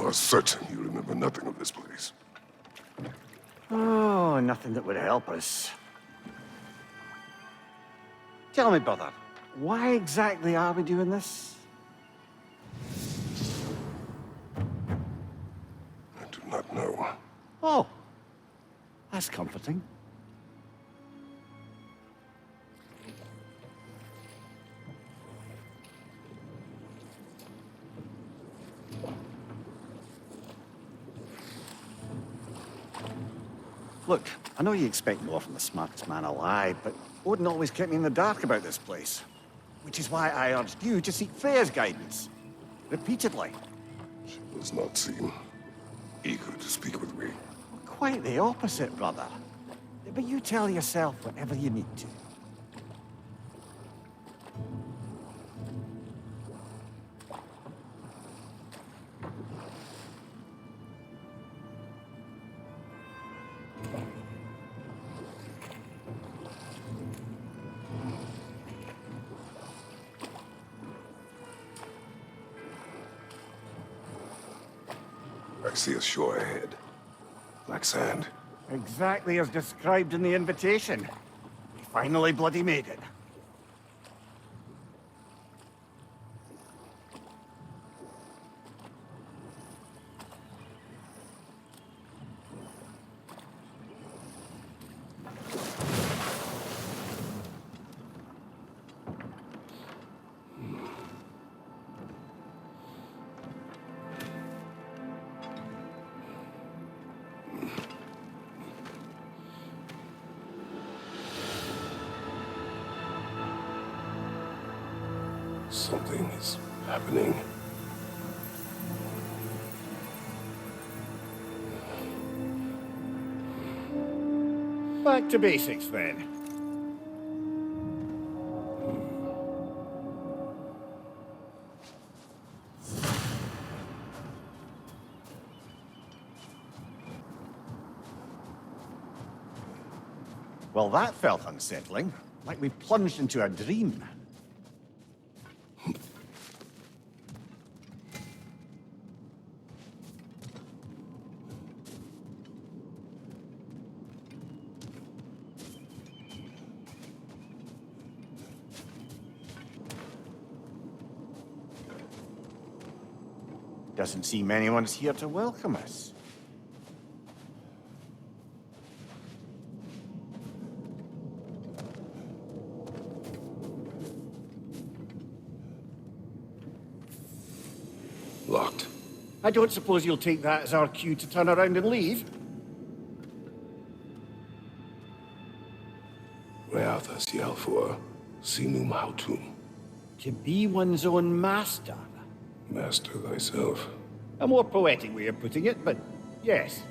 are certain you remember nothing of this place. Oh, nothing that would help us. Tell me, brother, why exactly are we doing this? I do not know. Oh, that's comforting. Look, I know you expect more from the smartest man alive, but Odin always kept me in the dark about this place. Which is why I urged you to seek Freya's guidance. Repeatedly. She does not seem eager to speak with me. Quite the opposite, brother. But you tell yourself whatever you need to. I see a shore ahead. Black sand. Exactly as described in the invitation. We finally bloody made it. Something is happening. Back to basics, then. Well, that felt unsettling. Like we plunged into a dream. Doesn't seem anyone's here to welcome us. Locked. I don't suppose you'll take that as our cue to turn around and leave? Reatha Sialfur, Sinum Hautum. To be one's own master. Master thyself. A more poetic way of putting it, but yes.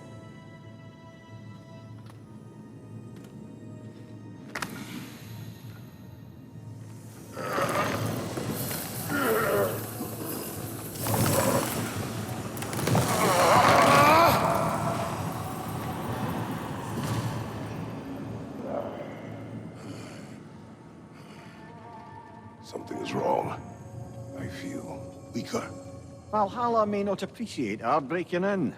Something is wrong. I feel weaker. Valhalla may not appreciate our breaking in.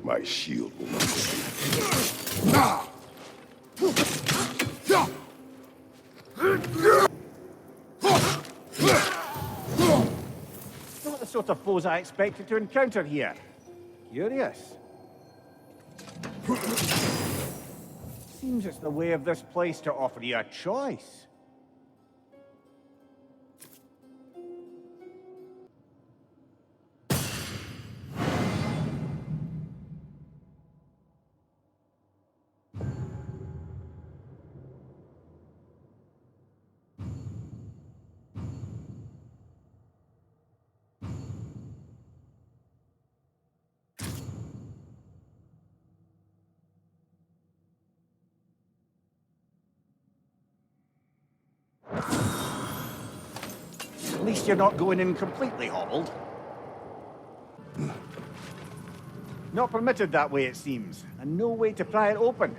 My shield will not Not the sort of foes I expected to encounter here. Curious. Seems it's the way of this place to offer you a choice. At least you're not going in completely hobbled. Not permitted that way, it seems, and no way to pry it open.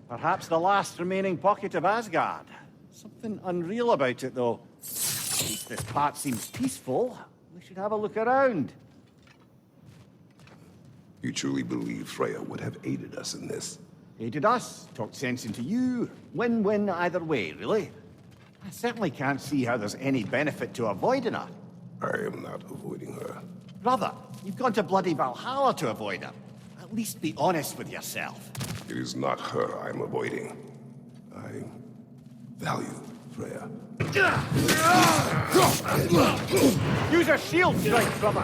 Perhaps the last remaining pocket of Asgard. Something unreal about it, though. At least this part seems peaceful. We should have a look around. You truly believe Freya would have aided us in this? Aided us, talked sense into you. Win-win either way, really. I certainly can't see how there's any benefit to avoiding her. I am not avoiding her. Brother, you've gone to bloody Valhalla to avoid her. At least be honest with yourself. It is not her I'm avoiding. I value Freya. Use a shield strike, brother!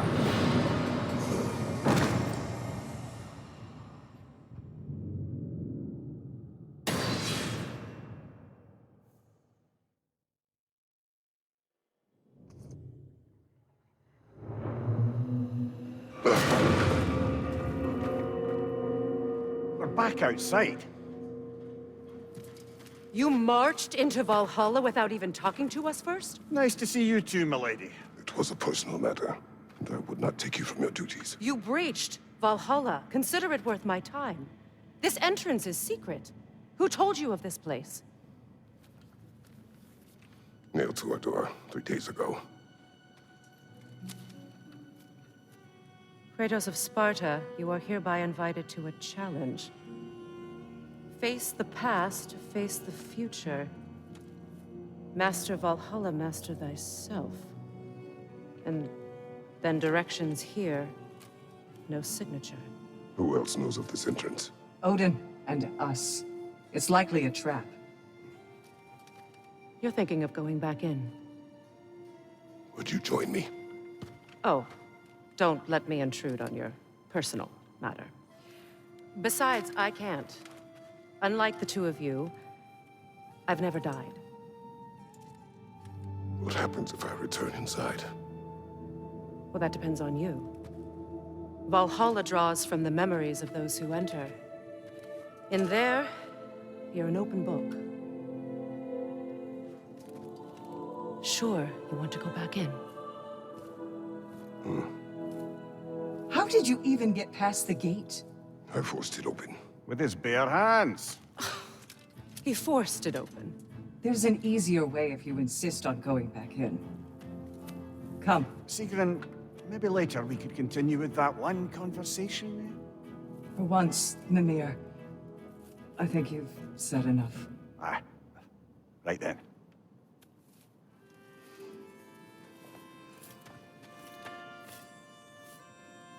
We're back outside. You marched into Valhalla without even talking to us first? Nice to see you too, milady. It was a personal matter, and I would not take you from your duties. You breached Valhalla. Consider it worth my time. This entrance is secret. Who told you of this place? Nailed to our door 3 days ago. Kratos of Sparta, you are hereby invited to a challenge. Face the past, face the future. Master Valhalla, master thyself. And then directions here, no signature. Who else knows of this entrance? Odin and us. It's likely a trap. You're thinking of going back in. Would you join me? Oh, don't let me intrude on your personal matter. Besides, I can't. Unlike the two of you, I've never died. What happens if I return inside? Well, that depends on you. Valhalla draws from the memories of those who enter. In there, you're an open book. Sure, you want to go back in. How did you even get past the gate? I forced it open. With his bare hands. He forced it open. There's an easier way if you insist on going back in. Come. Sigrun, maybe later we could continue with that one conversation. For once, Mimir, I think you've said enough. Ah, right then.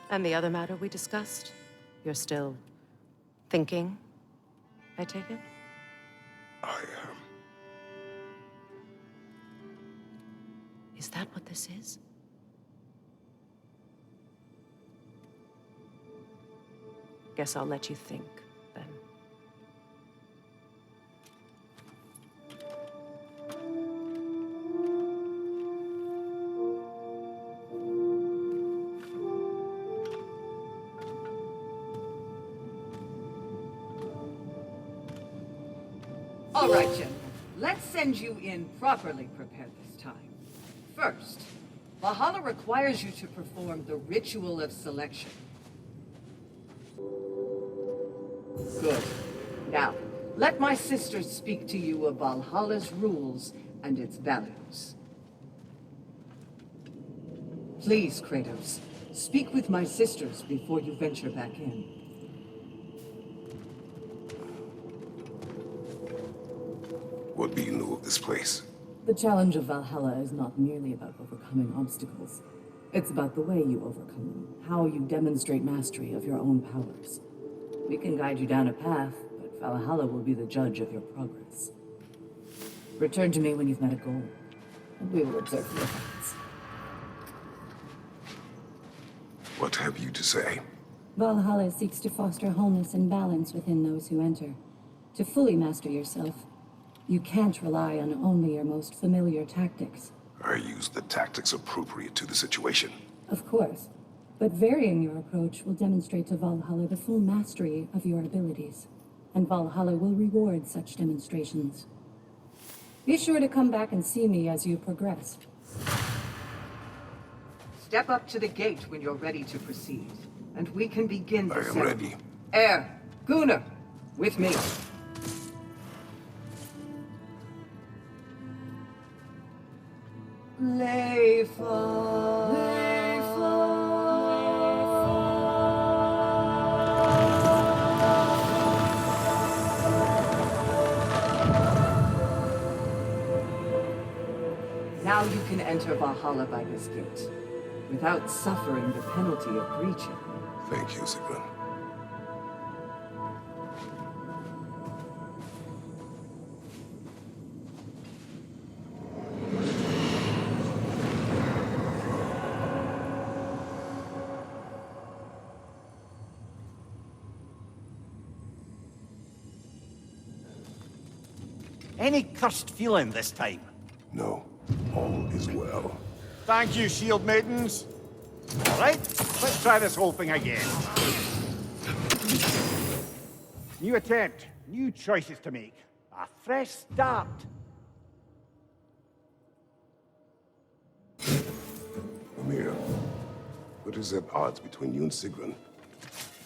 And the other matter we discussed? You're still thinking, I take it? I am. Is that what this is? Guess I'll let you think, then. All right, gentlemen. Let's send you in properly prepared this time. First, Valhalla requires you to perform the ritual of selection. Good. Now, let my sisters speak to you of Valhalla's rules and its values. Please, Kratos, speak with my sisters before you venture back in. What do you know of this place? The challenge of Valhalla is not merely about overcoming obstacles. It's about the way you overcome them, how you demonstrate mastery of your own powers. We can guide you down a path, but Valhalla will be the judge of your progress. Return to me when you've met a goal, and we will observe your effects. What have you to say? Valhalla seeks to foster wholeness and balance within those who enter. To fully master yourself, you can't rely on only your most familiar tactics. I use the tactics appropriate to the situation. Of course, but varying your approach will demonstrate to Valhalla the full mastery of your abilities, and Valhalla will reward such demonstrations. Be sure to come back and see me as you progress. Step up to the gate when you're ready to proceed, and we can begin the I am ceremony. ready. Air, Gunnar, with me. Now you can enter Valhalla by this gate, without suffering the penalty of breaching. Thank you, Sigrun. Any cursed feeling this time? No, all is well. Thank you, shield maidens. All right, let's try this whole thing again. New attempt, new choices to make. A fresh start. Mimir, what is at odds between you and Sigrun?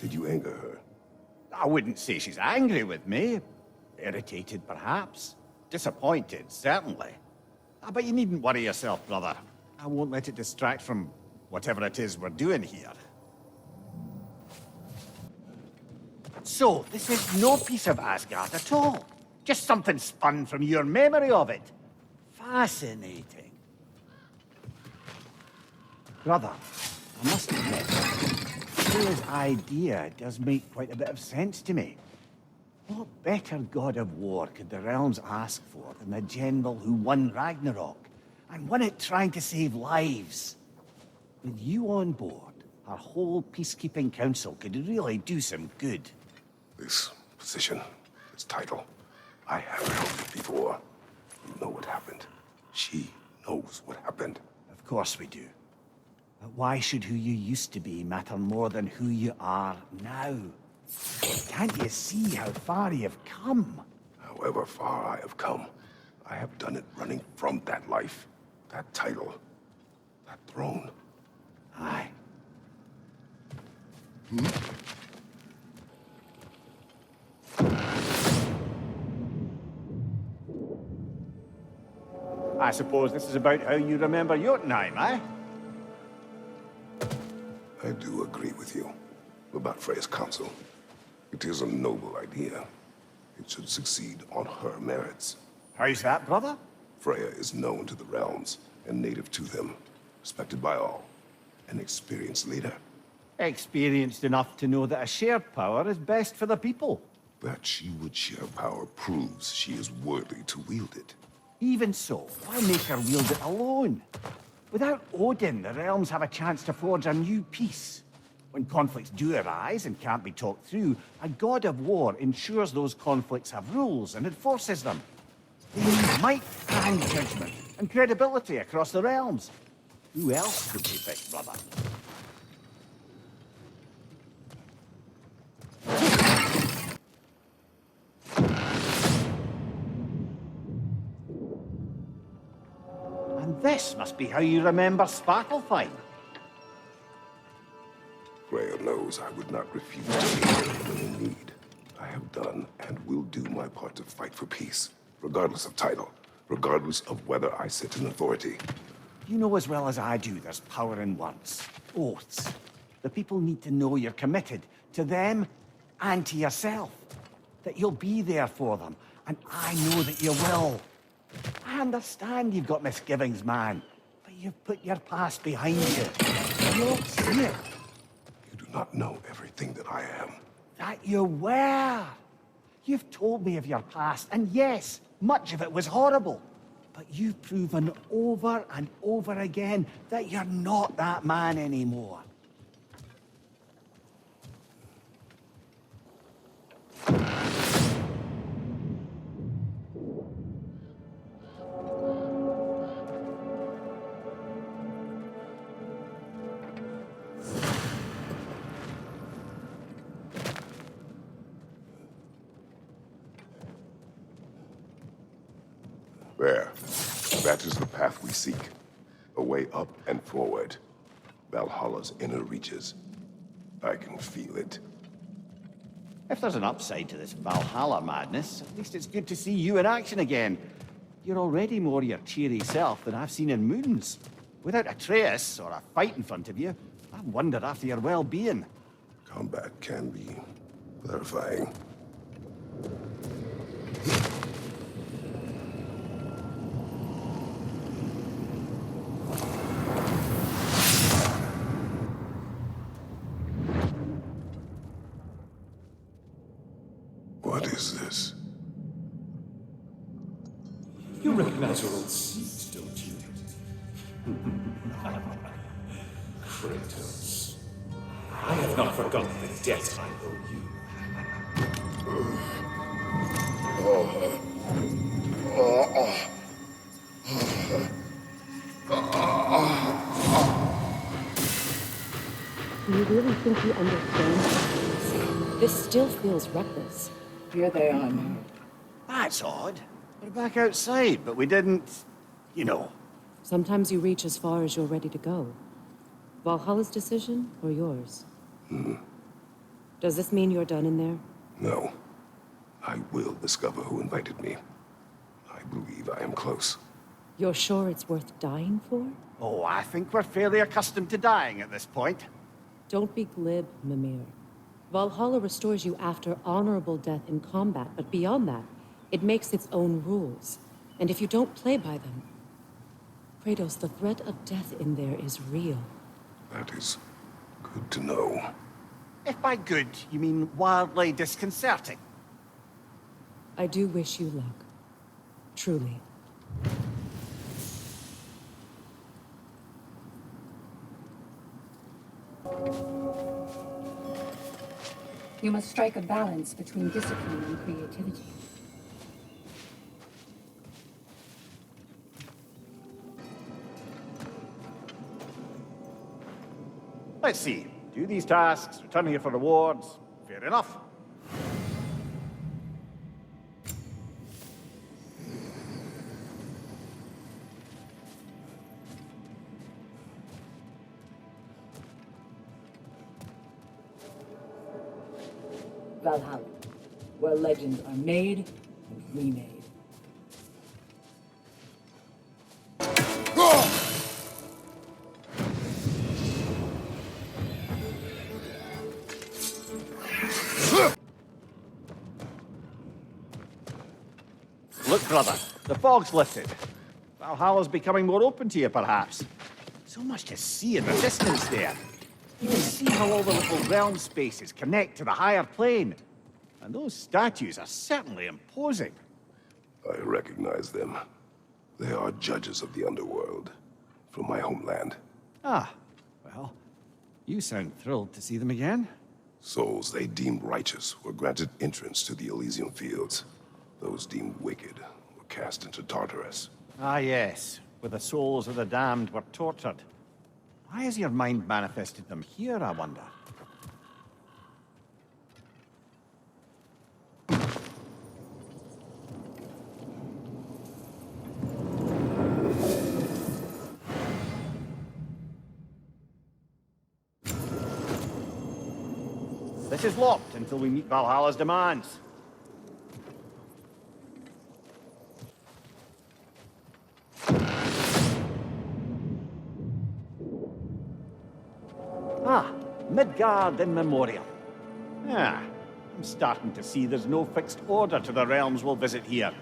Did you anger her? I wouldn't say she's angry with me. Irritated, perhaps. Disappointed, certainly. But you needn't worry yourself, brother. I won't let it distract from whatever it is we're doing here. So, this is no piece of Asgard at all. Just something spun from your memory of it. Fascinating. Brother, I must admit, Freya's idea does make quite a bit of sense to me. What better god of war could the realms ask for than the general who won Ragnarok, and won it trying to save lives? With you on board, our whole peacekeeping council could really do some good. This position, this title, I have held it before. You know what happened. She knows what happened. Of course we do. But why should who you used to be matter more than who you are now? Can't you see how far you've come? However far I have come, I have done it running from that life, that title, that throne. Aye. I suppose this is about how you remember Jotunheim, eh? I do agree with you about Freya's council. It is a noble idea. It should succeed on her merits. How's that, brother? Freya is known to the realms and native to them, respected by all, an experienced leader. Experienced enough to know that a shared power is best for the people. That she would share power proves she is worthy to wield it. Even so, why make her wield it alone? Without Odin, the realms have a chance to forge a new peace. When conflicts do arise and can't be talked through, a god of war ensures those conflicts have rules and enforces them. They need might and judgment and credibility across the realms. Who else would you pick, brother? And this must be how you remember Svartalfheim. Freya knows I would not refuse to aid her when in need. I have done and will do my part to fight for peace, regardless of title, regardless of whether I sit in authority. You know as well as I do there's power in words. Oaths. The people need to know you're committed to them and to yourself. That you'll be there for them, and I know that you will. I understand you've got misgivings, man, but you've put your past behind you. You don't see it. You do not know everything that I am. That you were. You've told me of your past, and yes, much of it was horrible. But you've proven over and over again that you're not that man anymore. There. That is the path we seek. A way up and forward. Valhalla's inner reaches. I can feel it. If there's an upside to this Valhalla madness, at least it's good to see you in action again. You're already more your cheery self than I've seen in moons. Without a trace or a fight in front of you, I wonder after your well-being. Combat can be clarifying. What is this? You recognize your old seat, don't you? Kratos. I have not forgotten the debt I owe you. Do you really think you understand? This still feels reckless. Here they are now. That's odd. We're back outside, but we didn't... you know. Sometimes you reach as far as you're ready to go. Valhalla's decision, or yours? Does this mean you're done in there? No. I will discover who invited me. I believe I am close. You're sure it's worth dying for? Oh, I think we're fairly accustomed to dying at this point. Don't be glib, Mimir. Valhalla restores you after honorable death in combat, but beyond that, it makes its own rules. And if you don't play by them... Kratos, the threat of death in there is real. That is good to know. If by good, you mean wildly disconcerting. I do wish you luck. Truly. You must strike a balance between discipline and creativity. Let's see. Do these tasks, return here for rewards. Fair enough. Valhalla, where legends are made and remade. Look, brother, the fog's lifted. Valhalla's becoming more open to you, perhaps. So much to see in the distance there. You can see how all the little realm spaces connect to the higher plane. And those statues are certainly imposing. I recognize them. They are judges of the underworld, from my homeland. Ah, well, you sound thrilled to see them again. Souls they deemed righteous were granted entrance to the Elysium fields. Those deemed wicked were cast into Tartarus. Ah, yes, where the souls of the damned were tortured. Why has your mind manifested them here, I wonder? This is locked until we meet Valhalla's demands. Ah, Midgard in memoriam. Ah, I'm starting to see there's no fixed order to the realms we'll visit here.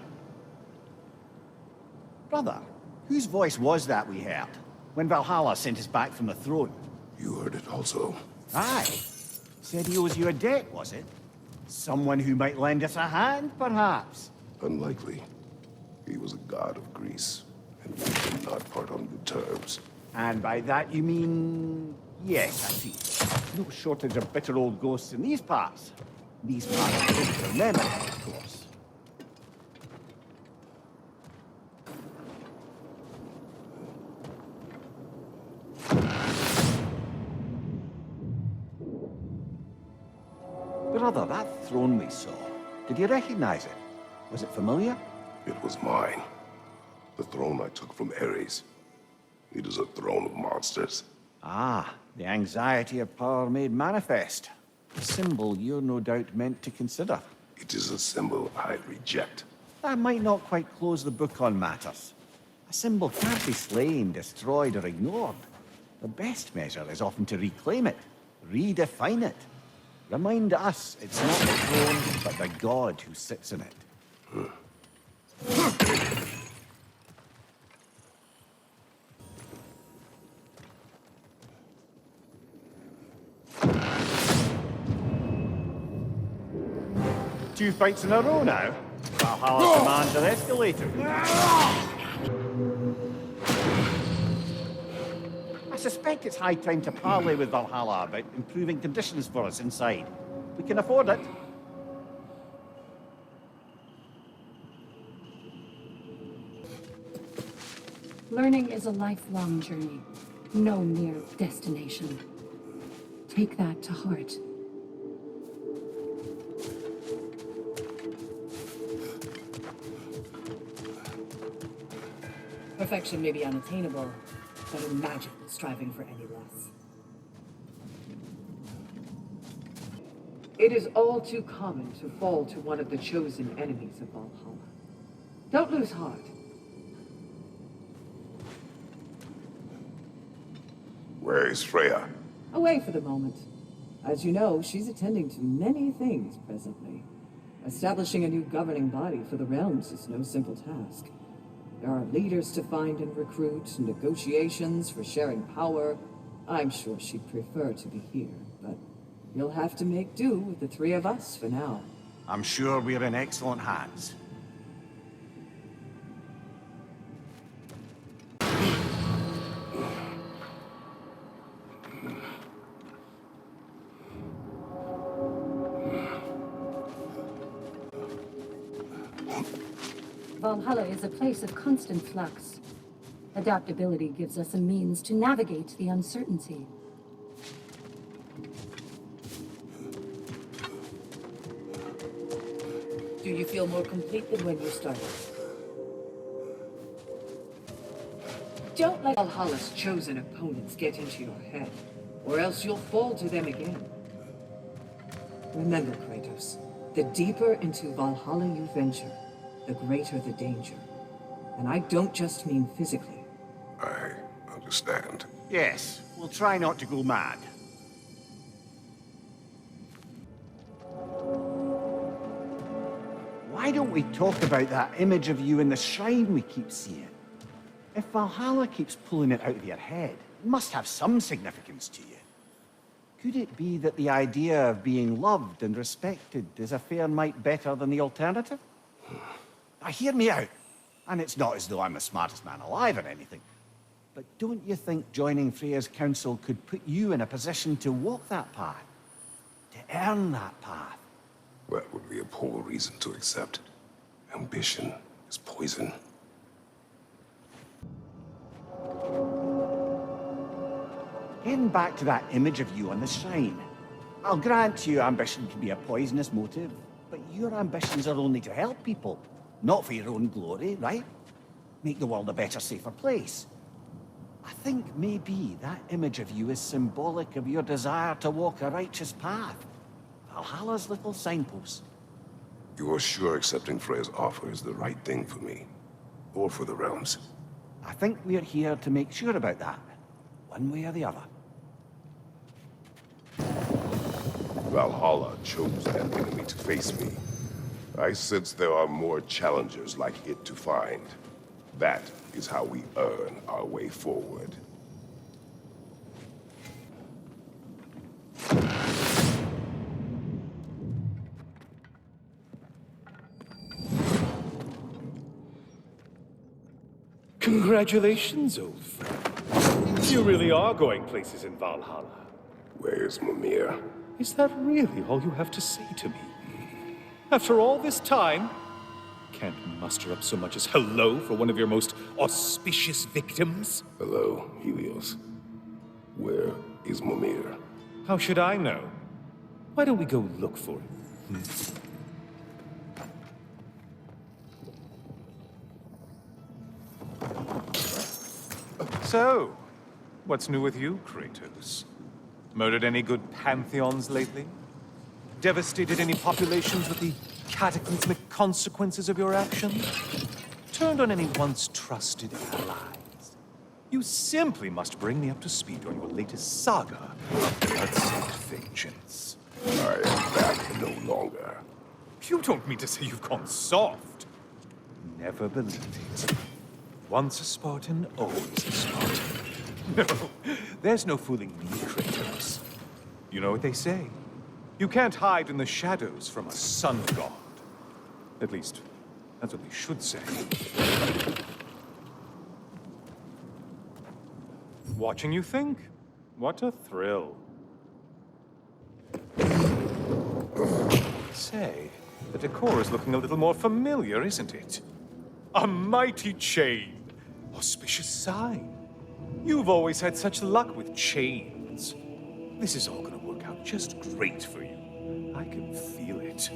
Brother, whose voice was that we heard when Valhalla sent us back from the throne? You heard it also. Aye. Said he owes you a debt, was it? Someone who might lend us a hand, perhaps? Unlikely. He was a god of Greece, and we did not part on good terms. And by that you mean... Yes, I see. No shortage of bitter old ghosts in these parts. These parts don't remember, of course. Brother, that throne we saw, did you recognize it? Was it familiar? It was mine. The throne I took from Ares. It is a throne of monsters. Ah, the anxiety of power made manifest. A symbol you're no doubt meant to consider. It is a symbol I reject. That might not quite close the book on matters. A symbol can't be slain, destroyed, or ignored. The best measure is often to reclaim it, redefine it. Remind us it's not the throne, but the god who sits in it. Two fights in a row now. Valhalla commands are escalating. I suspect it's high time to parley with Valhalla about improving conditions for us inside. We can afford it. Learning is a lifelong journey, no mere destination. Take that to heart. Perfection may be unattainable, but imagine striving for any less. It is all too common to fall to one of the chosen enemies of Valhalla. Don't lose heart. Where is Freya? Away for the moment. As you know, she's attending to many things presently. Establishing a new governing body for the realms is no simple task. There are leaders to find and recruit, negotiations for sharing power. I'm sure she'd prefer to be here, but you'll have to make do with the three of us for now. I'm sure we're in excellent hands. Valhalla is a place of constant flux. Adaptability gives us a means to navigate the uncertainty. Do you feel more complete than when you started? Don't let Valhalla's chosen opponents get into your head, or else you'll fall to them again. Remember, Kratos, the deeper into Valhalla you venture, the greater the danger. And I don't just mean physically. I understand. Yes, we'll try not to go mad. Why don't we talk about that image of you in the shrine we keep seeing? If Valhalla keeps pulling it out of your head, it must have some significance to you. Could it be that the idea of being loved and respected is a fair mite better than the alternative? Now, hear me out. And it's not as though I'm the smartest man alive or anything. But don't you think joining Freya's council could put you in a position to walk that path? To earn that path? That would be a poor reason to accept. Ambition is poison. Getting back to that image of you on the shrine. I'll grant you ambition can be a poisonous motive, but your ambitions are only to help people. Not for your own glory, right? Make the world a better, safer place. I think maybe that image of you is symbolic of your desire to walk a righteous path. Valhalla's little signpost. You are sure accepting Freya's offer is the right thing for me? Or for the realms? I think we're here to make sure about that. One way or the other. Valhalla chose an enemy to face me. I sense there are more challengers like it to find. That is how we earn our way forward. Congratulations, old friend. You really are going places in Valhalla. Where's Mimir? Is that really all you have to say to me? After all this time, can't muster up so much as hello for one of your most auspicious victims? Hello, Helios. Where is Mimir? How should I know? Why don't we go look for him? So, what's new with you, Kratos? Murdered any good pantheons lately? Devastated any populations with the cataclysmic consequences of your actions? Turned on any once trusted allies? You simply must bring me up to speed on your latest saga of blood-soaked vengeance. I am that no longer. You don't mean to say you've gone soft? Never believed it. Once a Spartan, always a Spartan. No, there's no fooling me, Kratos. You know what they say? You can't hide in the shadows from a sun god. At least, that's what they should say. Watching you think? What a thrill. Say, the decor is looking a little more familiar, isn't it? A mighty chain. Auspicious sign. You've always had such luck with chains. This is all gonna work out just great for you. I can feel it.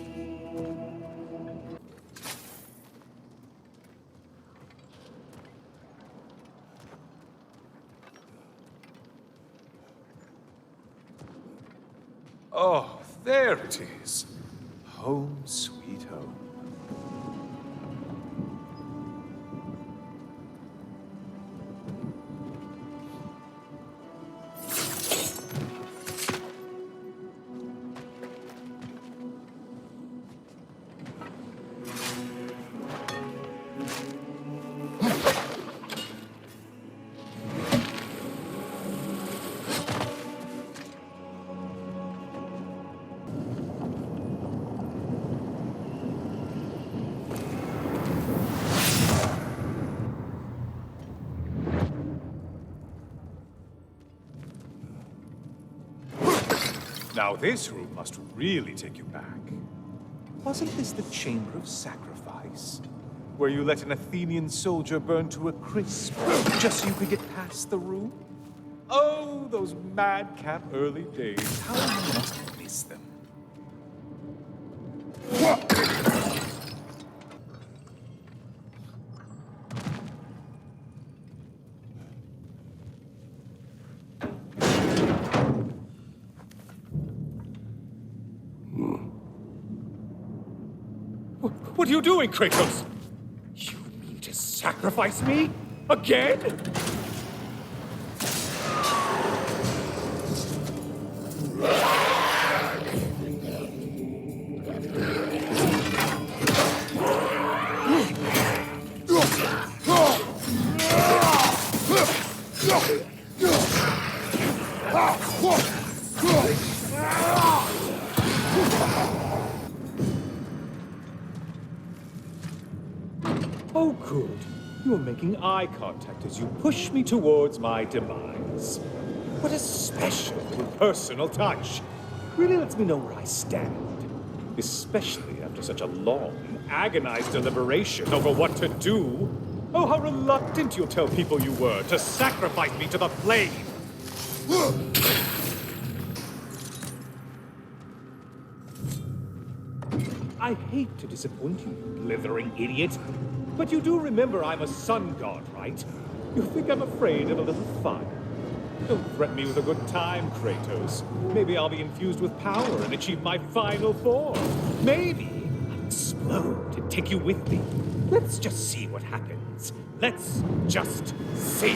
Oh, there it is. Home sweet home. Now this room must really take you back. Wasn't this the Chamber of Sacrifice? Where you let an Athenian soldier burn to a crisp, just so you could get past the room? Oh, those madcap early days. How I must miss them. What are you doing, Kratos? You mean to sacrifice me? Again? Oh, good. You're making eye contact as you push me towards my demise. What a special little personal touch. Really lets me know where I stand. Especially after such a long, agonized deliberation over what to do. Oh, how reluctant you'll tell people you were to sacrifice me to the flame. I hate to disappoint you, you blithering idiot. But you do remember I'm a sun god, right? You think I'm afraid of a little fire? Don't threaten me with a good time, Kratos. Maybe I'll be infused with power and achieve my final form. Maybe I'll explode and take you with me. Let's just see what happens. Let's just see.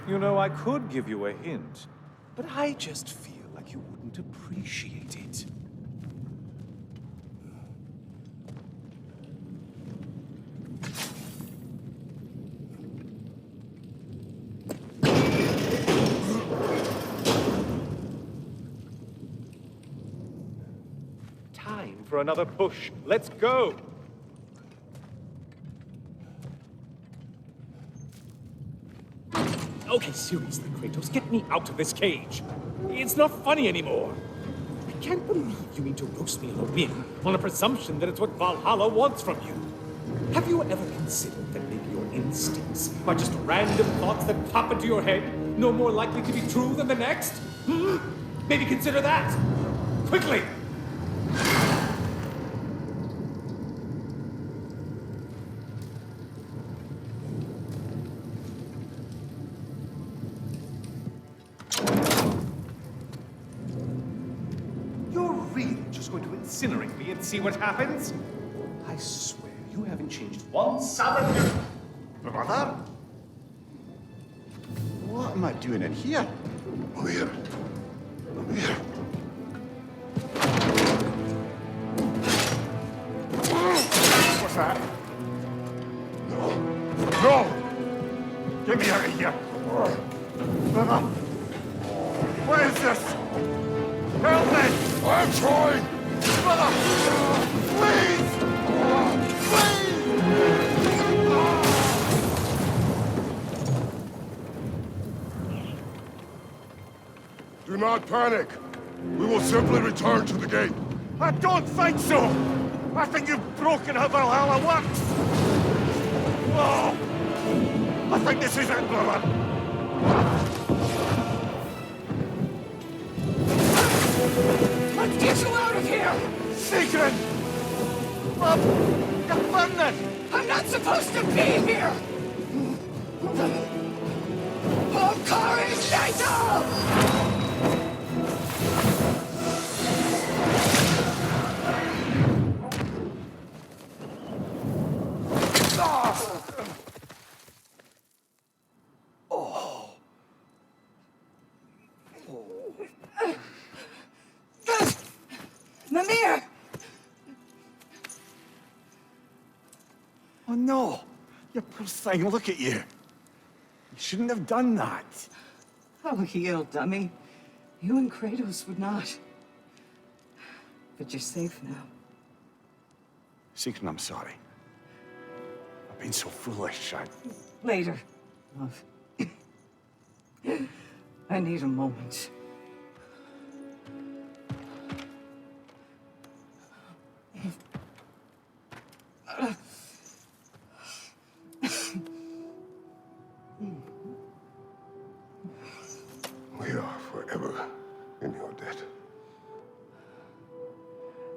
You know, I could give you a hint, but I just feel like you wouldn't appreciate it. Time for another push. Let's go! Okay, seriously, Kratos, get me out of this cage. It's not funny anymore. I can't believe you mean to roast me in a whim on a presumption that it's what Valhalla wants from you. Have you ever considered that maybe your instincts are just random thoughts that pop into your head, no more likely to be true than the next? Maybe consider that! Quickly! You're really just going to incinerate me and see what happens? I swear, you haven't changed one solid bit. Brother? What am I doing in here? Mimir. Mimir. What's that? No. No! Get me out of here! Brother! What is this? Help me! I'm trying! Brother! Please! Do not panic. We will simply return to the gate. I don't think so! I think you've broken how Valhalla works! Whoa! I think this is it, brother! Let's get you out of here! Sigrun! You're burning! I'm not supposed to be here! Valkyries Nato! Mimir! Oh no! You poor thing, look at you! You shouldn't have done that. Oh, heal, dummy. You and Kratos would not. But you're safe now. Sigrun, I'm sorry. I've been so foolish. Later, love. I need a moment. We are forever in your debt.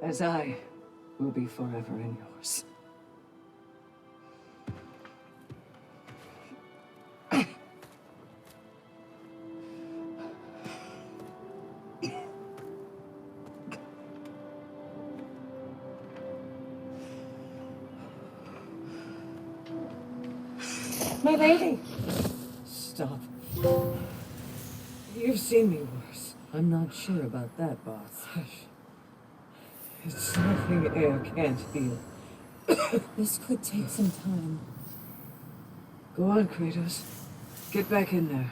As I will be forever in yours. My lady! Stop. You've seen me worse. I'm not sure about that, boss. It's nothing air can't heal. This could take some time. Go on, Kratos. Get back in there.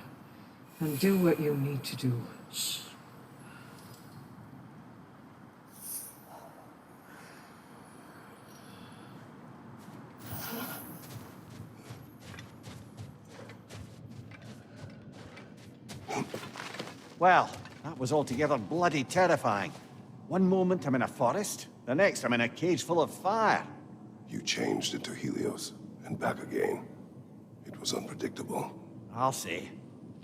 And do what you need to do. Shh. Well, that was altogether bloody terrifying. One moment I'm in a forest, the next I'm in a cage full of fire. You changed into Helios and back again. It was unpredictable. I'll say.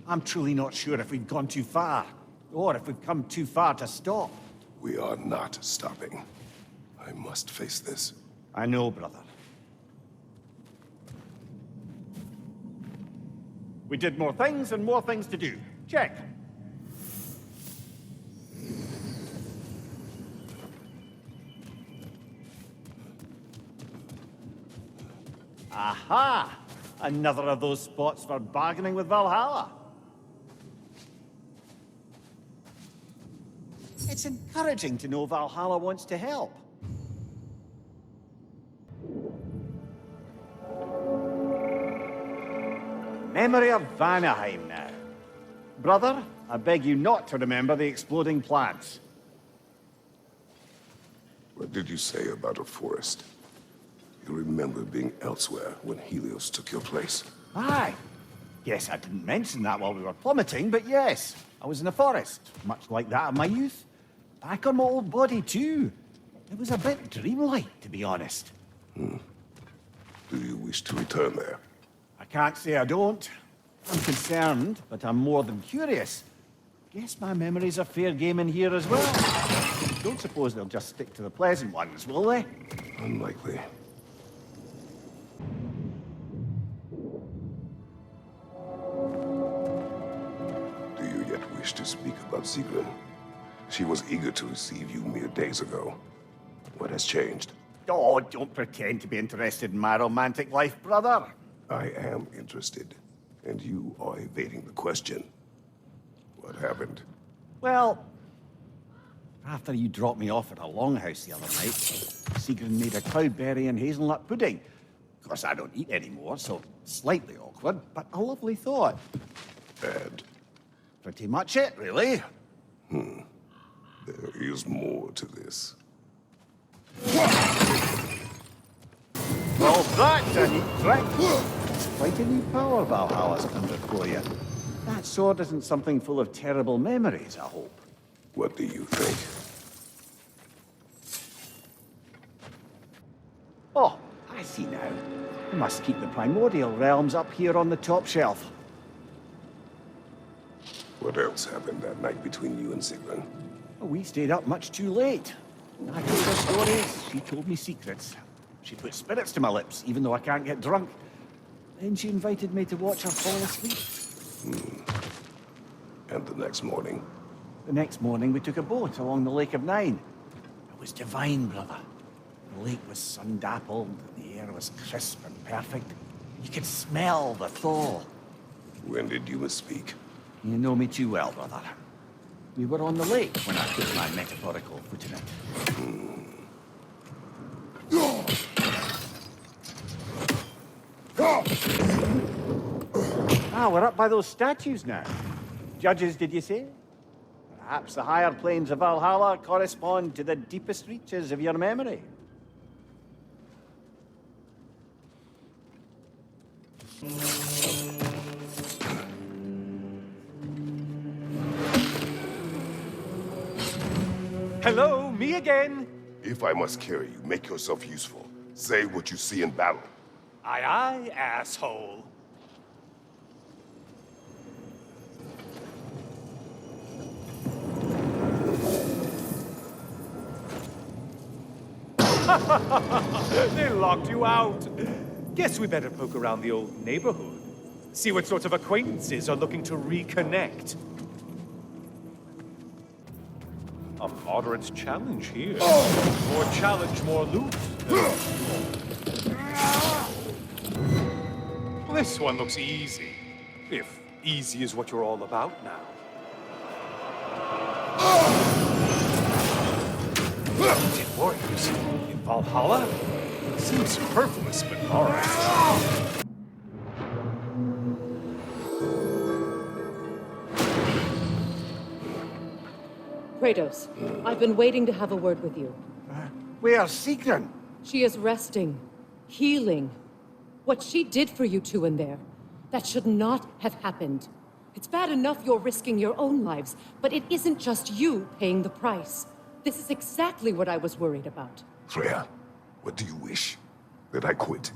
I'm truly not sure if we've gone too far, or if we've come too far to stop. We are not stopping. I must face this. I know, brother. We did more things and more things to do. Check. Aha! Another of those spots for bargaining with Valhalla. It's encouraging to know Valhalla wants to help. Memory of Vanaheim now. Brother, I beg you not to remember the exploding plants. What did you say about a forest? You remember being elsewhere when Helios took your place. Aye. Yes, I didn't mention that while we were plummeting, but yes, I was in a forest, much like that of my youth. Back on my old body, too. It was a bit dreamlike, to be honest. Do you wish to return there? I can't say I don't. I'm concerned, but I'm more than curious. Guess my memory's a fair game in here as well. Don't suppose they'll just stick to the pleasant ones, will they? Unlikely. Do you yet wish to speak about Sigrun? She was eager to receive you mere days ago. What has changed? Oh, don't pretend to be interested in my romantic life, brother. I am interested, and you are evading the question. What happened? Well, after you dropped me off at a longhouse the other night, Sigrun made a cloudberry and hazelnut pudding. Of course, I don't eat anymore, so slightly awkward, but a lovely thought. And Pretty much it, really. there is more to this. Well, that's a neat trick. It's quite a new power Valhalla's conjured for you. That sword isn't something full of terrible memories, I hope. What do you think? Oh, I see now. You must keep the primordial realms up here on the top shelf. What else happened that night between you and Sigrun? Oh, we stayed up much too late. I told her stories, she told me secrets. She put spirits to my lips, even though I can't get drunk. Then she invited me to watch her fall asleep. And the next morning? The next morning, we took a boat along the Lake of Nine. It was divine, brother. The lake was sun-dappled, the air was crisp and perfect. You could smell the thaw. When did you misspeak? You know me too well, brother. We were on the lake when I put my metaphorical foot in it. Ah, we're up by those statues now. Judges, did you say? Perhaps the higher planes of Valhalla correspond to the deepest reaches of your memory. Hello, me again. If I must carry you, make yourself useful. Say what you see in battle. Aye, aye, asshole. They locked you out. Guess we better poke around the old neighborhood. See what sorts of acquaintances are looking to reconnect. A moderate challenge here. More challenge, more loot. This one looks easy. If easy is what you're all about now. Did warriors in Valhalla? Seems superfluous, but alright. Kratos, I've been waiting to have a word with you. Where's Sigrun? She is resting, healing. What she did for you two in there, that should not have happened. It's bad enough you're risking your own lives, but it isn't just you paying the price. This is exactly what I was worried about. Freya, what do you wish? That I quit?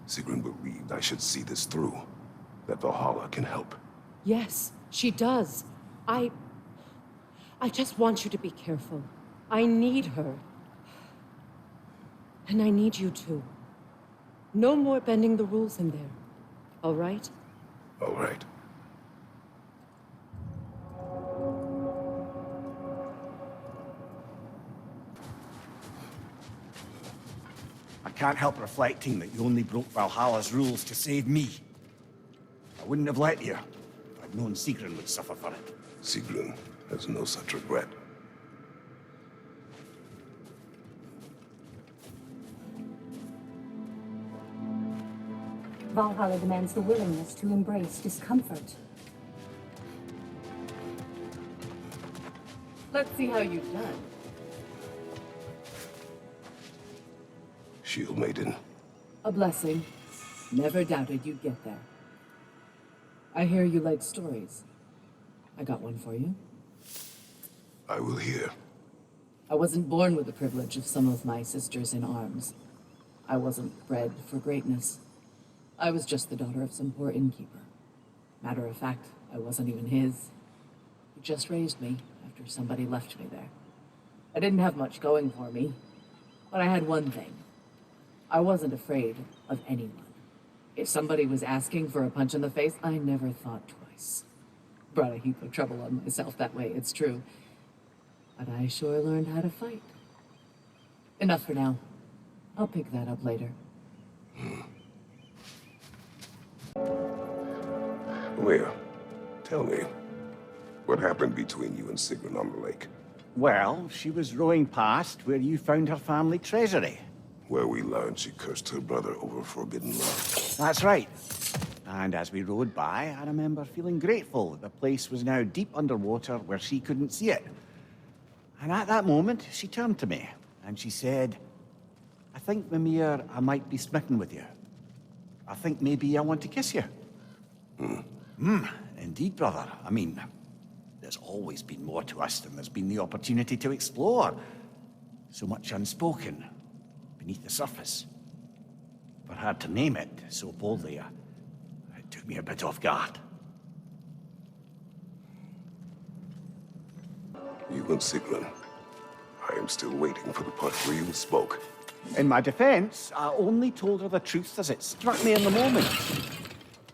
Sigrun believed I should see this through. That Valhalla can help. Yes, she does. I just want you to be careful. I need her. And I need you too. No more bending the rules in there. All right? All right. I can't help reflecting that you only broke Valhalla's rules to save me. I wouldn't have let you if I'd known Sigrun would suffer for it. Sigrun has no such regret. Valhalla demands the willingness to embrace discomfort. Let's see how you've done. Shield Maiden. A blessing. Never doubted you'd get there. I hear you like stories. I got one for you. I will hear. I wasn't born with the privilege of some of my sisters in arms. I wasn't bred for greatness. I was just the daughter of some poor innkeeper. Matter of fact, I wasn't even his. who just raised me after somebody left me there. I didn't have much going for me, but I had one thing. I wasn't afraid of anyone. If somebody was asking for a punch in the face, I never thought twice. Brought a heap of trouble on myself that way, it's true. But I sure learned how to fight. Enough for now. I'll pick that up later. Well, tell me, what happened between you and Sigrun on the lake? Well, she was rowing past where you found her family treasury. Where we learned she cursed her brother over forbidden love. That's right. And as we rowed by, I remember feeling grateful that the place was now deep underwater where she couldn't see it. And at that moment, she turned to me, and she said, I think, Mimir, I might be smitten with you. I think maybe I want to kiss you. Indeed, brother. I mean, there's always been more to us than there's been the opportunity to explore. So much unspoken, beneath the surface. For her to name it so boldly, it took me a bit off guard. You and Sigrun. I am still waiting for the part where you spoke. In my defense, I only told her the truth as it struck me in the moment.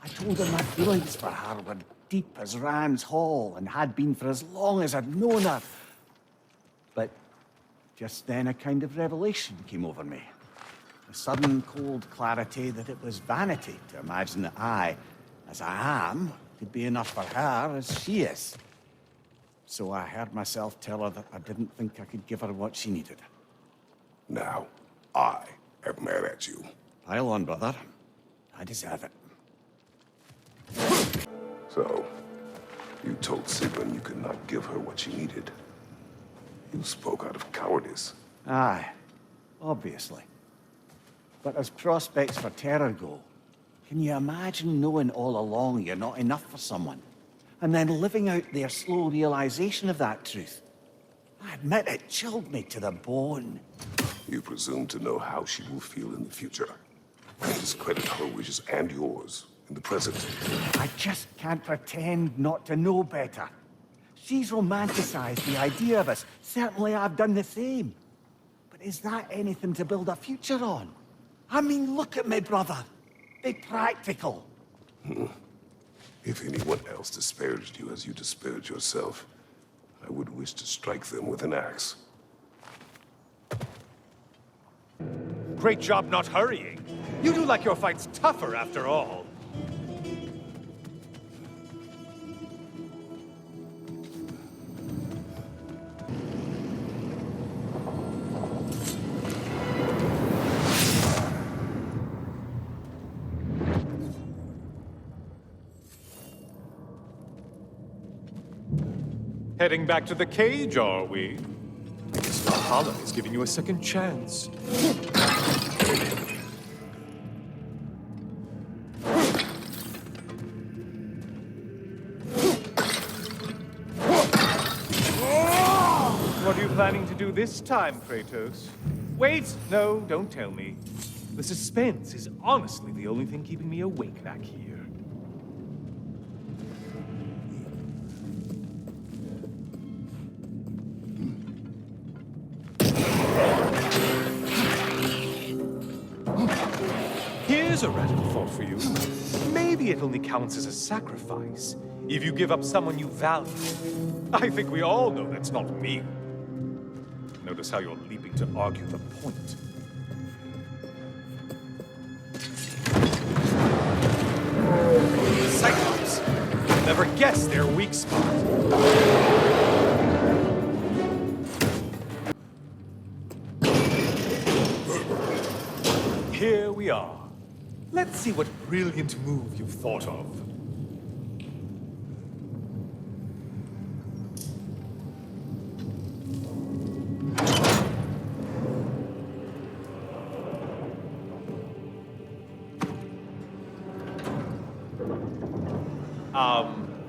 I told her my feelings for her were deep as Rand's Hall and had been for as long as I'd known her. But just then a kind of revelation came over me. A sudden cold clarity that it was vanity to imagine that I, as I am, could be enough for her as she is. So I heard myself tell her that I didn't think I could give her what she needed. Now, I am mad at you. Pile on, brother. I deserve it. So, you told Sigrun you could not give her what she needed. You spoke out of cowardice. Aye, obviously. But as prospects for terror go, can you imagine knowing all along you're not enough for someone? And then living out their slow realization of that truth? I admit it chilled me to the bone. You presume to know how she will feel in the future. And discredit her wishes and yours in the present. I just can't pretend not to know better. She's romanticized the idea of us. Certainly I've done the same. But is that anything to build a future on? I mean, look at me, brother. Be practical. If anyone else disparaged you as you disparaged yourself, I would wish to strike them with an axe. Great job not hurrying. You do like your fight's tougher after all. Heading back to the cage, are we? I guess Valhalla is giving you a second chance. What are you planning to do this time, Kratos? Wait, no, don't tell me. The suspense is honestly the only thing keeping me awake back here. Here's a radical thought for you. Maybe it only counts as a sacrifice if you give up someone you value. I think we all know that's not me. Notice how you're leaping to argue the point. Cyclops! You'll never guess their weak spot. Here we are. Let's see what brilliant move you've thought of.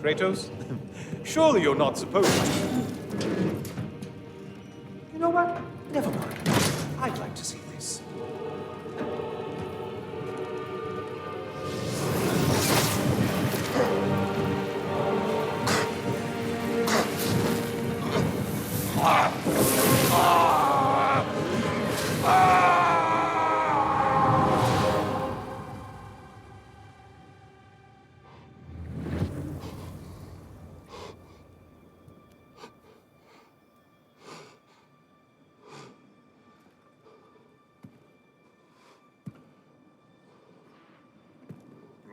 Kratos? Surely you're not supposed to. You know what? Never mind. I'd like to see this.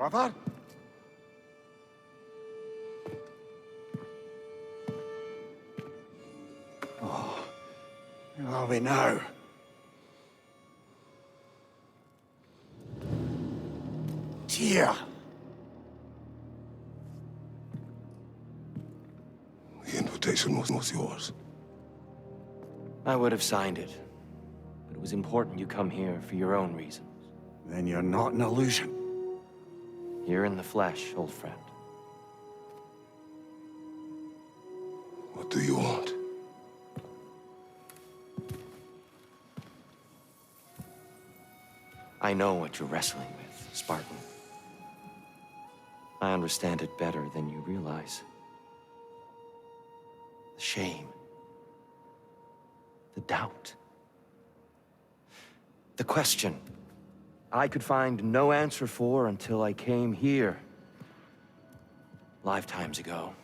brother? Oh, where are we now? Tyr! The invitation was yours. I would have signed it, but it was important you come here for your own reasons. Then you're not an illusion. Here in the flesh, old friend. What do you want? I know what you're wrestling with, Spartan. I understand it better than you realize. The shame. The doubt. The question I could find no answer for until I came here. Lifetimes ago.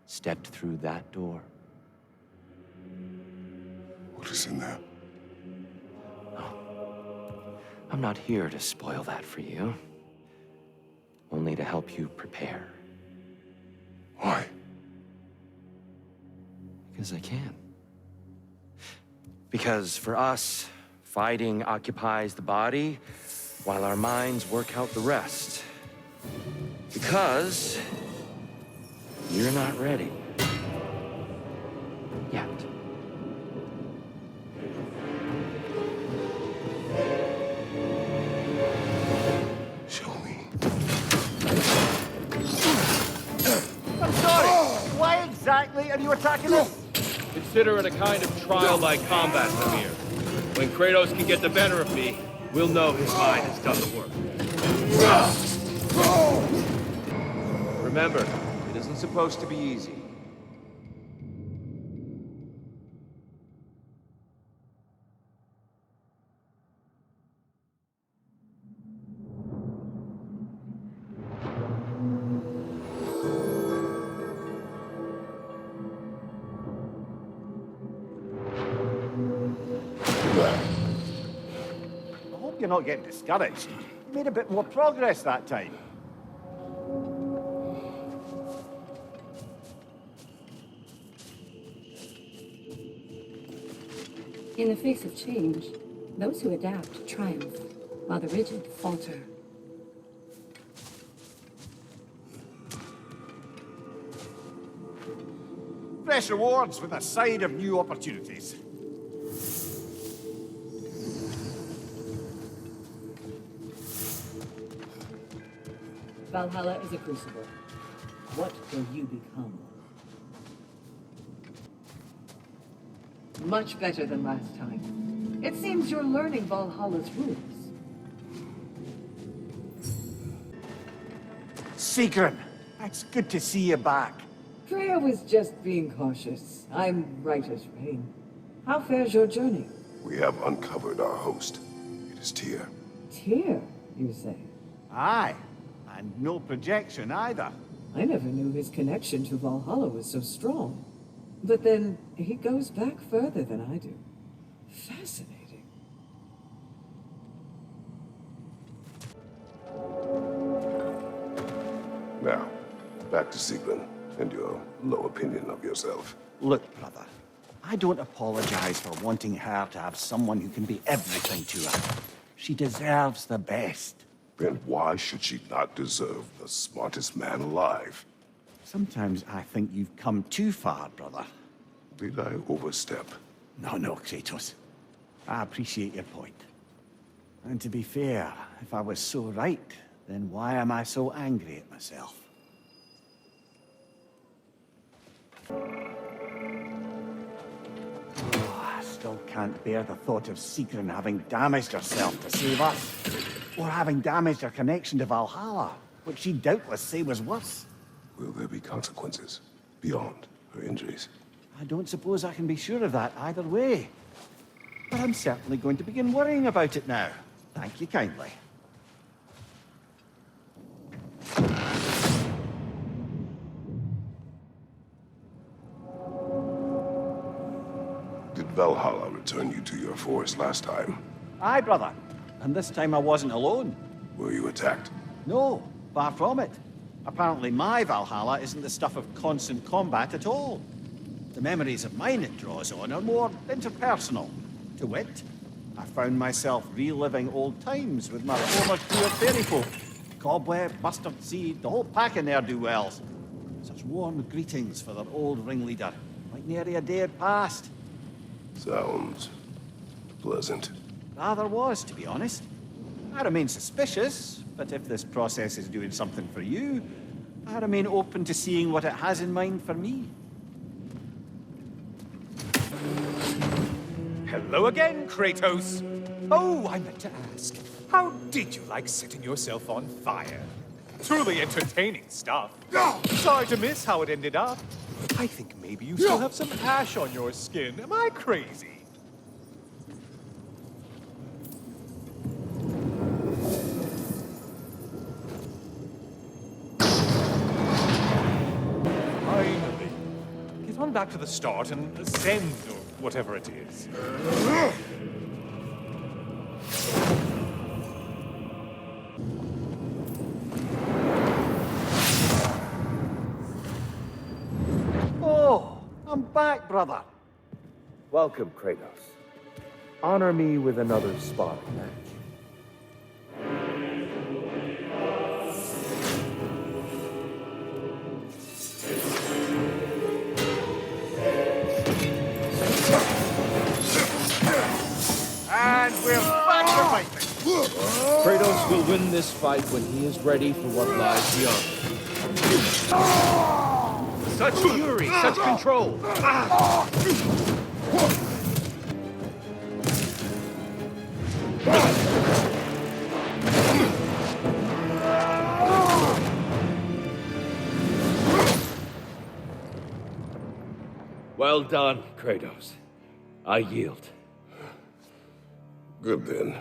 Stepped through that door. What is in there? I'm not here to spoil that for you. Only to help you prepare. Why? Because I can. Because for us, fighting occupies the body, while our minds work out the rest. Because you're not ready. Yet. Show me. I'm sorry! Why exactly are you attacking us? Consider it a kind of trial by combat, Mimir. When Kratos can get the better of me, we'll know his mind has done the work. Remember, it isn't supposed to be easy. I hope you're not getting discouraged. You made a bit more progress that time. In the face of change, those who adapt triumph, while the rigid falter. Fresh rewards with a side of new opportunities. Valhalla is a crucible. What will you become? Much better than last time. It seems you're learning Valhalla's rules. Sigrun, it's good to see you back. Freya was just being cautious. I'm right as rain. How fares your journey? We have uncovered our host. It is Tyr. Tyr, you say? Aye, and no projection either. I never knew his connection to Valhalla was so strong. But then, he goes back further than I do. Fascinating. Now, back to Sigrun and your low opinion of yourself. Look, brother, I don't apologize for wanting her to have someone who can be everything to her. She deserves the best. Then why should she not deserve the smartest man alive? Sometimes I think you've come too far, brother. Did I overstep? No, Kratos. I appreciate your point. And to be fair, if I was so right, then why am I so angry at myself? Oh, I still can't bear the thought of Sigrun having damaged herself to save us. Or having damaged her connection to Valhalla, which she'd doubtless say was worse. Will there be consequences beyond her injuries? I don't suppose I can be sure of that either way. But I'm certainly going to begin worrying about it now. Thank you kindly. Did Valhalla return you to your forest last time? Aye, brother. And this time I wasn't alone. Were you attacked? No, far from it. Apparently my Valhalla isn't the stuff of constant combat at all. The memories of mine it draws on are more interpersonal. To wit, I found myself reliving old times with my former crew of fairy folk. Cobweb, mustard seed, the whole pack of ne'er-do-wells. Such warm greetings for their old ringleader, like nary a day had passed. Sounds pleasant. Rather was, to be honest. I remain suspicious, but if this process is doing something for you, I remain open to seeing what it has in mind for me. Hello again, Kratos. Oh, I meant to ask, how did you like setting yourself on fire? Truly entertaining stuff. Sorry to miss how it ended up. I think maybe you still have some ash on your skin. Am I crazy? Finally. Get on back to the start and ascend, or whatever it is. Oh, I'm back, brother. Welcome, Kratos. Honor me with another sparring match. And we're back to fighting. Kratos will win this fight when he is ready for what lies beyond. Such fury, such control. Well done, Kratos. I yield. Good then.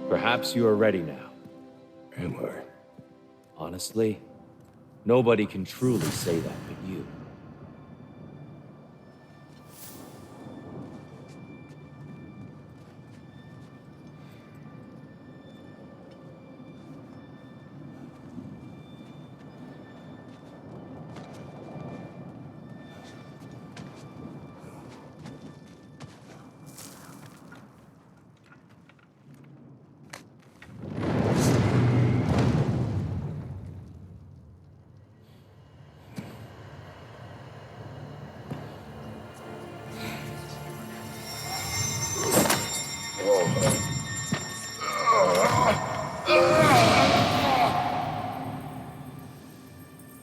Perhaps you are ready now. Am I? Honestly, nobody can truly say that but you.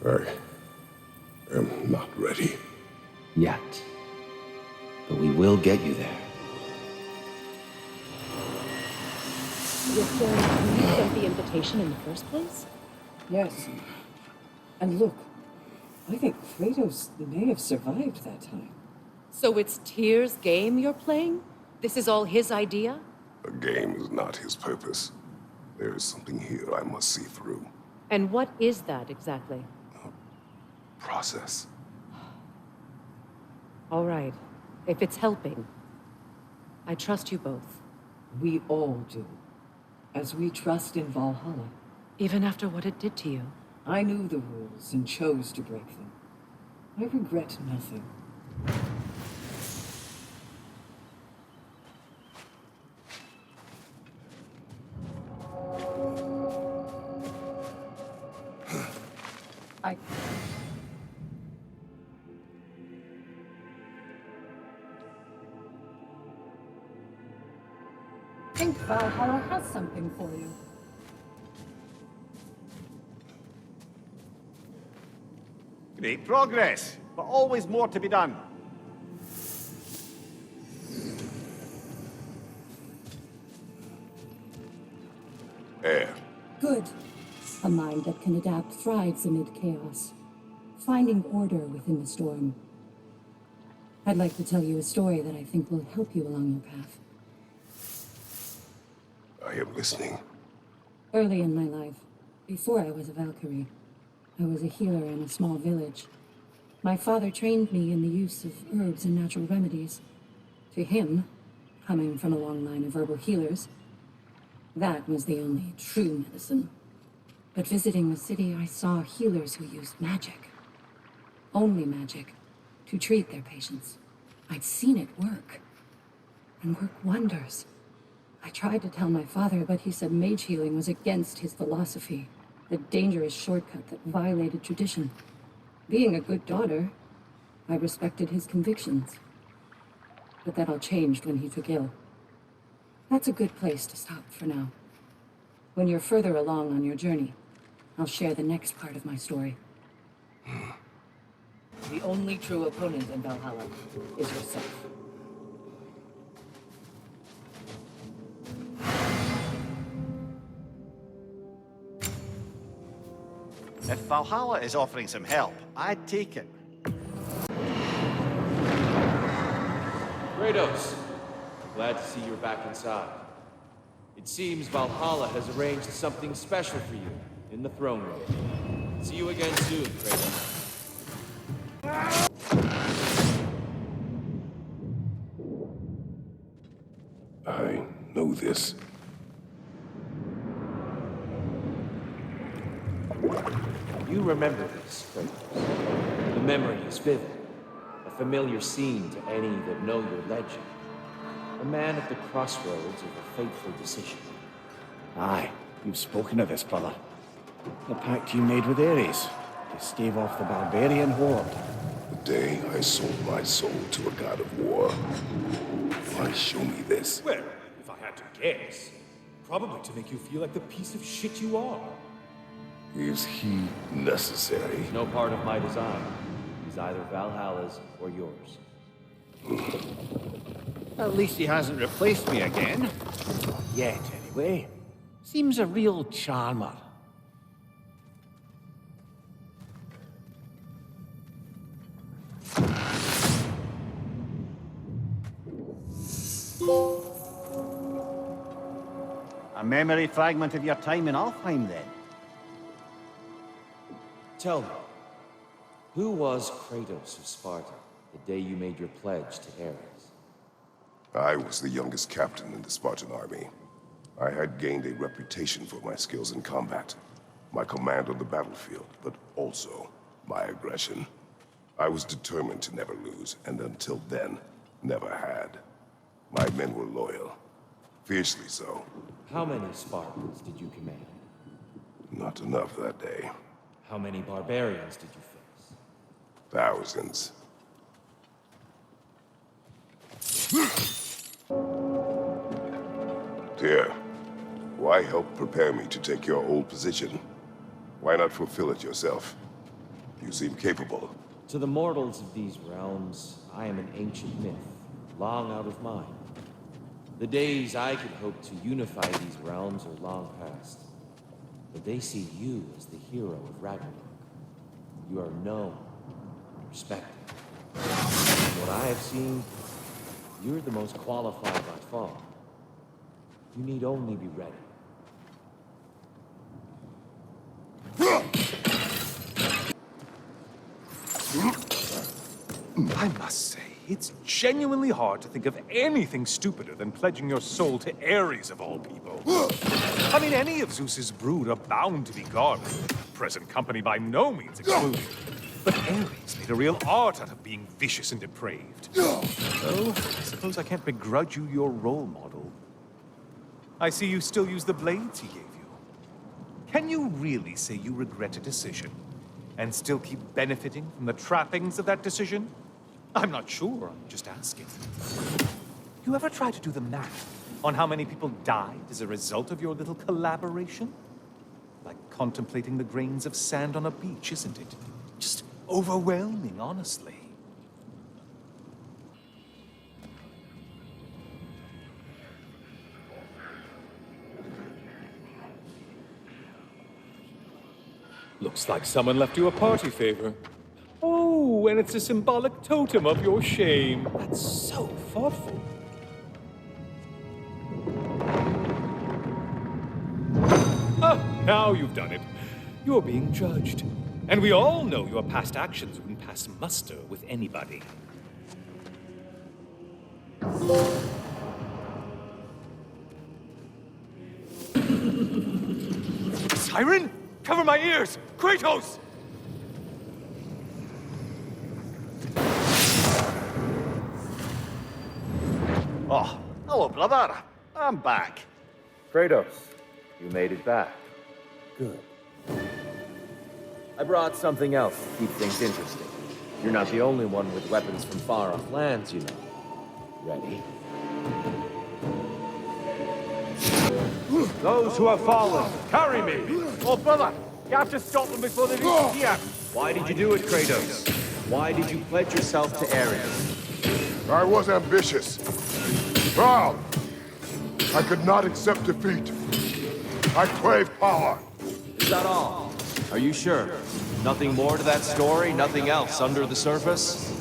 I am not ready. Yet. But we will get you there. You're sure you sent the invitation in the first place? Yes. And look, I think Kratos may have survived that time. So it's Tyr's game you're playing? This is all his idea? A game is not his purpose. There is something here I must see through. And what is that exactly? Process. All right. If it's helping, I trust you both. We all do. As we trust in Valhalla. Even after what it did to you. I knew the rules and chose to break them. I regret nothing. I think Valhalla has something for you. Great progress, but always more to be done. Air. Good. A mind that can adapt thrives amid chaos, finding order within the storm. I'd like to tell you a story that I think will help you along your path. I am listening. Early in my life, before I was a Valkyrie, I was a healer in a small village. My father trained me in the use of herbs and natural remedies. To him, coming from a long line of herbal healers, that was the only true medicine. But visiting the city, I saw healers who used magic. Only magic, to treat their patients. I'd seen it work. And work wonders. I tried to tell my father, but he said mage healing was against his philosophy. A dangerous shortcut that violated tradition. Being a good daughter, I respected his convictions. But that all changed when he took ill. That's a good place to stop for now. When you're further along on your journey, I'll share the next part of my story. The only true opponent in Valhalla is yourself. If Valhalla is offering some help, I'd take it. Kratos, glad to see you're back inside. It seems Valhalla has arranged something special for you in the throne room. See you again soon, Kratos. I know this. You remember this, Kratos. The memory is vivid. A familiar scene to any that know your legend. A man at the crossroads of a fateful decision. Aye, you've spoken of this, brother. The pact you made with Ares to stave off the barbarian horde. The day I sold my soul to a god of war. Why show me this? Well, if I had to guess, probably to make you feel like the piece of shit you are. Is he necessary? No part of my design. He's either Valhalla's or yours. At least he hasn't replaced me again. Not yet, anyway. Seems a real charmer. A memory fragment of your time in Alfheim, then? Tell me, who was Kratos of Sparta the day you made your pledge to Ares? I was the youngest captain in the Spartan army. I had gained a reputation for my skills in combat, my command on the battlefield, but also my aggression. I was determined to never lose, and until then, never had. My men were loyal, fiercely so. How many Spartans did you command? Not enough that day. How many barbarians did you face? Thousands. Dear, why help prepare me to take your old position? Why not fulfill it yourself? You seem capable. To the mortals of these realms, I am an ancient myth, long out of mind. The days I could hope to unify these realms are long past. But they see you as the hero of Ragnarok. You are known, respected. From what I have seen, you're the most qualified by far. You need only be ready. I must say, it's genuinely hard to think of anything stupider than pledging your soul to Ares of all people. I mean, any of Zeus's brood are bound to be godly, present company by no means excluded. But Ares made a real art out of being vicious and depraved. So, I suppose I can't begrudge you your role model. I see you still use the blades he gave you. Can you really say you regret a decision, and still keep benefiting from the trappings of that decision? I'm not sure, I'm just asking. You ever try to do the math on how many people died as a result of your little collaboration? Like contemplating the grains of sand on a beach, isn't it? Just overwhelming, honestly. Looks like someone left you a party favor. Oh, and it's a symbolic totem of your shame. That's so thoughtful. Ah, now you've done it. You're being judged. And we all know your past actions wouldn't pass muster with anybody. Siren? Cover my ears! Kratos! Oh, hello, brother. I'm back. Kratos, you made it back. Good. I brought something else to keep things interesting. You're not the only one with weapons from far-off lands, you know. Ready? Those who have fallen, carry me! Oh, brother, you have to stop them before they reach here. Why did you do it, Kratos? Why did you pledge yourself to Ares? I was ambitious. Proud. I could not accept defeat. I crave power. Is that all? Are you sure? Nothing more to that story? Nothing else under the surface?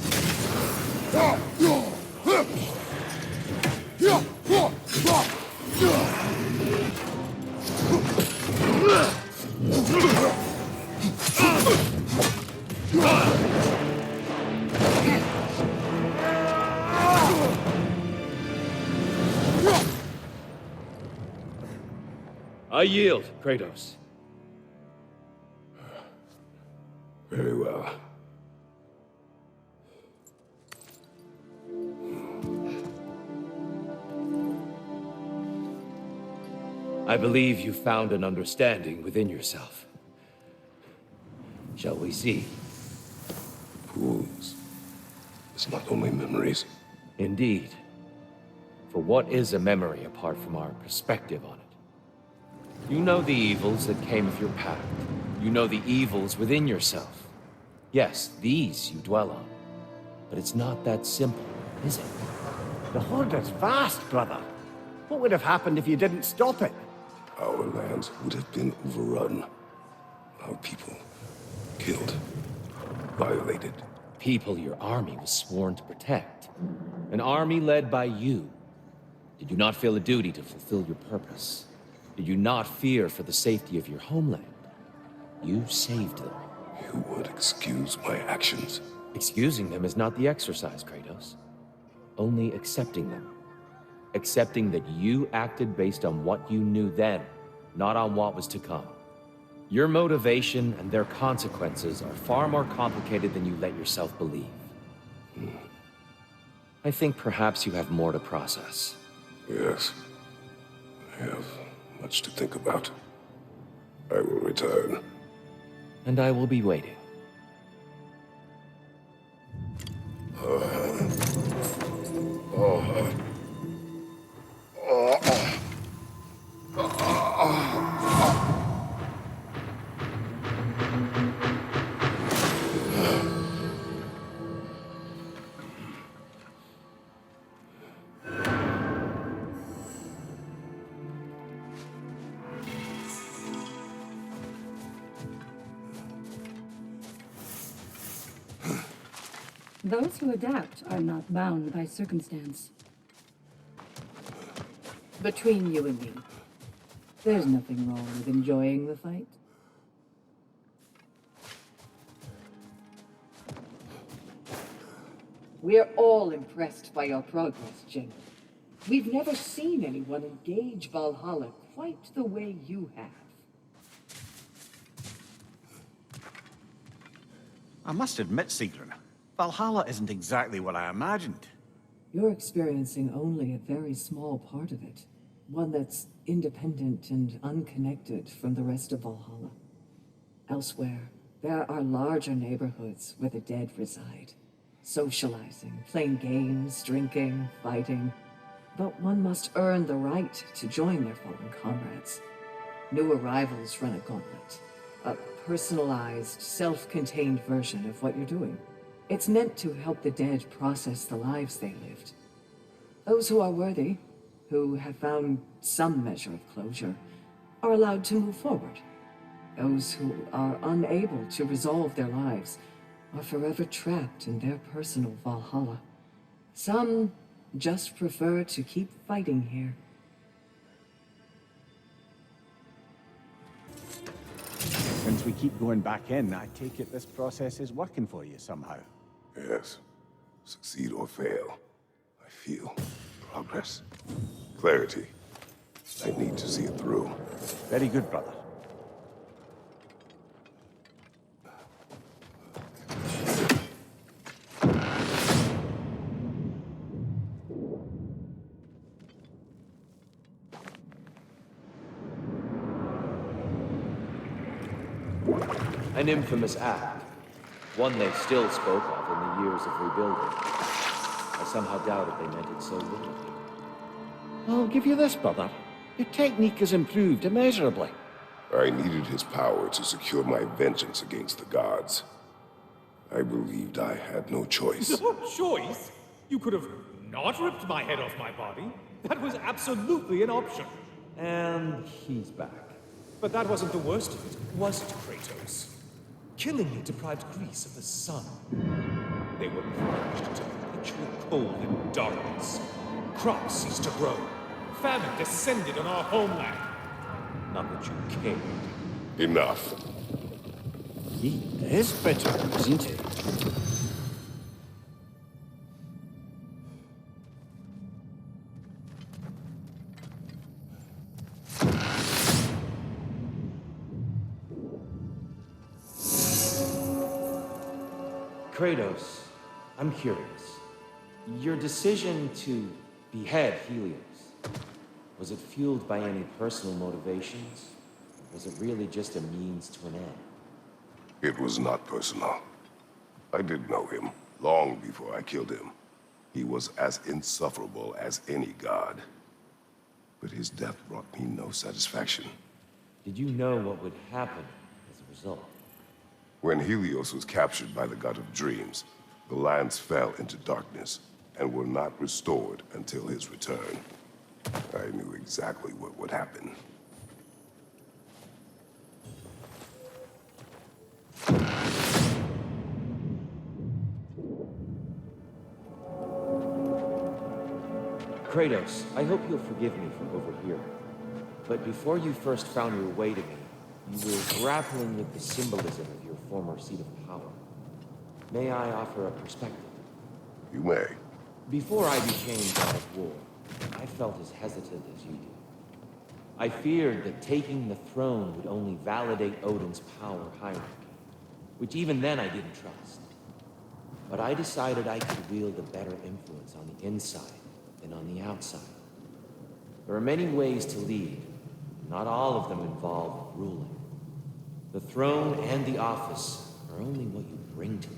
I yield, Kratos. Very well. I believe you found an understanding within yourself. Shall we see? Fools. It's not only memories. Indeed. For what is a memory apart from our perspective on it? You know the evils that came of your pact. You know the evils within yourself. Yes, these you dwell on. But it's not that simple, is it? The Horde is vast, brother. What would have happened if you didn't stop it? Our lands would have been overrun. Our people killed, violated. People your army was sworn to protect. An army led by you. Did you not feel a duty to fulfill your purpose? Did you not fear for the safety of your homeland? You saved them. You would excuse my actions. Excusing them is not the exercise, Kratos. Only accepting them. Accepting that you acted based on what you knew then, not on what was to come. Your motivation and their consequences are far more complicated than you let yourself believe. I think perhaps you have more to process. Yes. I have much to think about. I will return. And I will be waiting. Those who adapt are not bound by circumstance. Between you and me, there's nothing wrong with enjoying the fight. We're all impressed by your progress, General. We've never seen anyone engage Valhalla quite the way you have. I must admit, Sigrun, Valhalla isn't exactly what I imagined. You're experiencing only a very small part of it. One that's independent and unconnected from the rest of Valhalla. Elsewhere, there are larger neighborhoods where the dead reside. Socializing, playing games, drinking, fighting. But one must earn the right to join their fallen comrades. New arrivals run a gauntlet. A personalized, self-contained version of what you're doing. It's meant to help the dead process the lives they lived. Those who are worthy, who have found some measure of closure, are allowed to move forward. Those who are unable to resolve their lives are forever trapped in their personal Valhalla. Some just prefer to keep fighting here. Since we keep going back in, I take it this process is working for you somehow. Yes. Succeed or fail, I feel progress. Clarity. I need to see it through. Very good, brother. An infamous act. One they still spoke of in the years of rebuilding. I somehow doubted they meant it so literally. I'll give you this, brother. Your technique has improved immeasurably. I needed his power to secure my vengeance against the gods. I believed I had no choice. No choice? You could have not ripped my head off my body. That was absolutely an option. And he's back. But that wasn't the worst of it, was it, Kratos? Killing me deprived Greece of the sun. They were plunged into perpetual cold and darkness. Crops ceased to grow. Famine descended on our homeland. Not that you cared. Enough. He is bitter, isn't he? Kratos, I'm curious. Your decision to behead Helios, was it fueled by any personal motivations? Or was it really just a means to an end? It was not personal. I did know him long before I killed him. He was as insufferable as any god. But his death brought me no satisfaction. Did you know what would happen as a result? When Helios was captured by the god of dreams, the lands fell into darkness and were not restored until his return. I knew exactly what would happen. Kratos, I hope you'll forgive me for overhearing. But before you first found your way to me, you were grappling with the symbolism of your former seat of power. May I offer a perspective? You may. Before I became God of War, I felt as hesitant as you did. I feared that taking the throne would only validate Odin's power hierarchy, which even then I didn't trust. But I decided I could wield a better influence on the inside than on the outside. There are many ways to lead. Not all of them involve ruling. The throne and the office are only what you bring to it.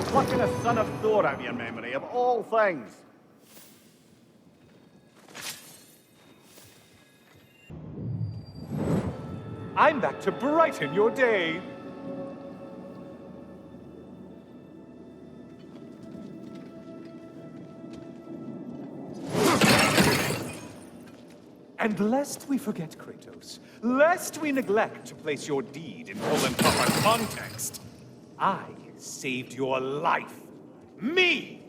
Plucking a son of Thor out of your memory, of all things. I'm back to brighten your day. And lest we forget, Kratos, lest we neglect to place your deed in full and proper context, I saved your life. Me!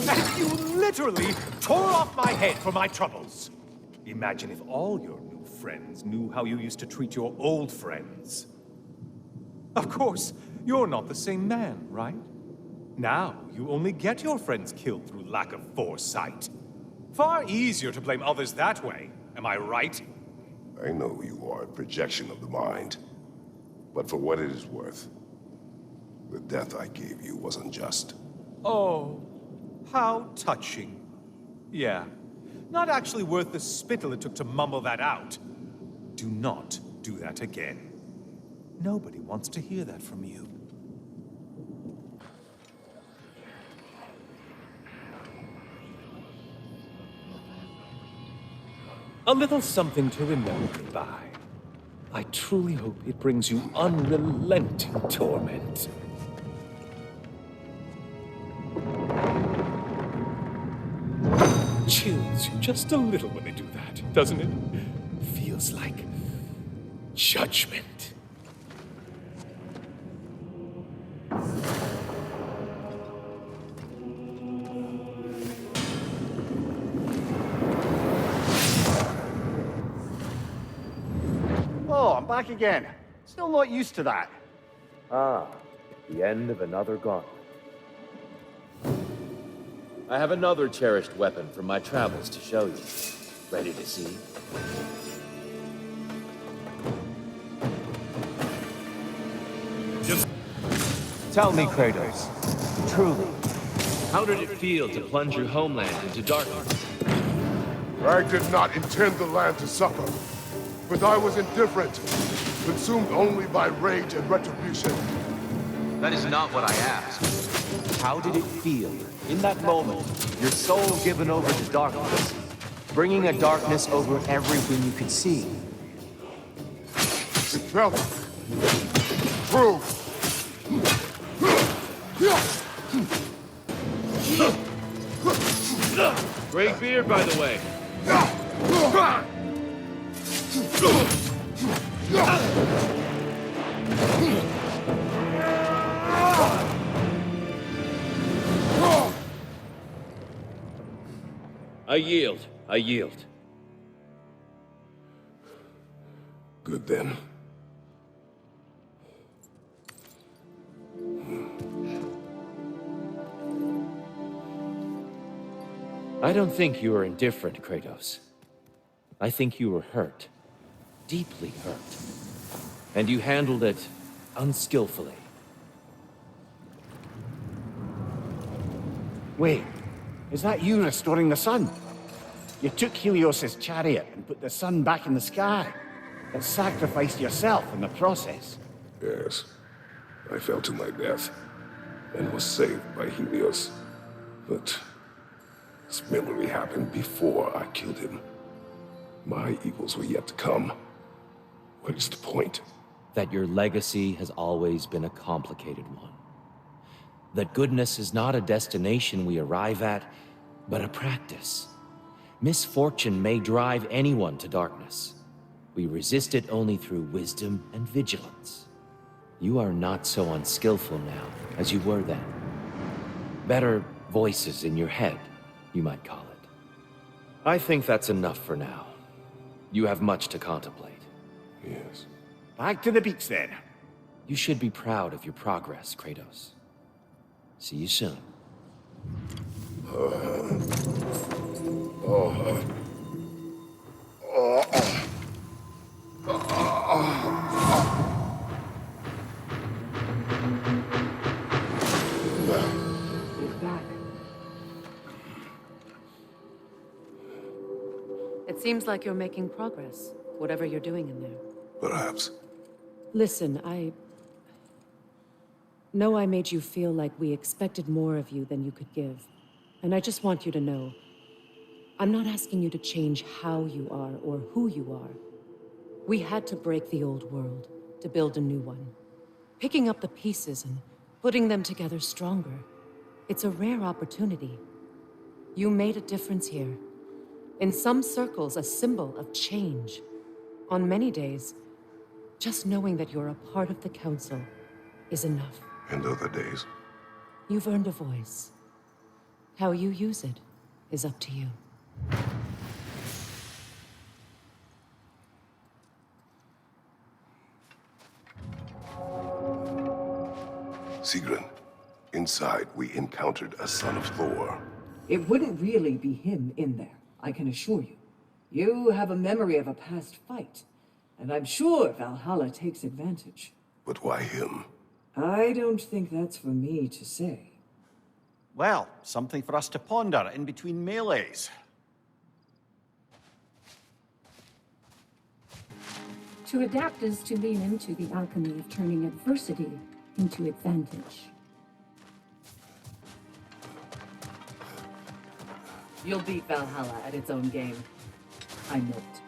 And you literally tore off my head for my troubles. Imagine if all your new friends knew how you used to treat your old friends. Of course, you're not the same man, right? Now, you only get your friends killed through lack of foresight. Far easier to blame others that way, am I right? I know you are a projection of the mind. But for what it is worth, the death I gave you was unjust. Oh, how touching. Yeah, not actually worth the spittle it took to mumble that out. Do not do that again. Nobody wants to hear that from you. A little something to remember me by. I truly hope it brings you unrelenting torment. chills you just a little when they do that, doesn't it? Feels like judgment. Oh, I'm back again. Still not used to that. Ah, the end of another gauntlet. I have another cherished weapon from my travels to show you. Ready to see? Tell me, Kratos, truly, how did it feel to plunge your homeland into darkness? I did not intend the land to suffer, but I was indifferent, consumed only by rage and retribution. That is not what I asked. How did it feel, in that moment, your soul given over to darkness, bringing a darkness over everything you could see? It felt true. Great beard, by the way. I yield. I yield. Good then. I don't think you are indifferent, Kratos. I think you were hurt. Deeply hurt. And you handled it unskillfully. Wait, is that you restoring the sun? You took Helios' chariot and put the sun back in the sky, but sacrificed yourself in the process. Yes. I fell to my death, and was saved by Helios. But this memory happened before I killed him. My evils were yet to come. What is the point? That your legacy has always been a complicated one. That goodness is not a destination we arrive at, but a practice. Misfortune may drive anyone to darkness. We resist it only through wisdom and vigilance. You are not so unskillful now as you were then. Better voices in your head, you might call it. I think that's enough for now. You have much to contemplate. Yes. Back to the beach then. You should be proud of your progress, Kratos. See you soon. It seems like you're making progress, whatever you're doing in there. Perhaps. Listen, I know I made you feel like we expected more of you than you could give. And I just want you to know, I'm not asking you to change how you are or who you are. We had to break the old world to build a new one. Picking up the pieces and putting them together stronger. It's a rare opportunity. You made a difference here. In some circles, a symbol of change. On many days, just knowing that you're a part of the Council is enough. And other days. You've earned a voice. How you use it is up to you. Sigrun, inside we encountered a son of Thor. It wouldn't really be him in there, I can assure you. You have a memory of a past fight, and I'm sure Valhalla takes advantage. But why him? I don't think that's for me to say. Well, something for us to ponder in between melees. To adapt is to lean into the alchemy of turning adversity into advantage. You'll beat Valhalla at its own game. I know it.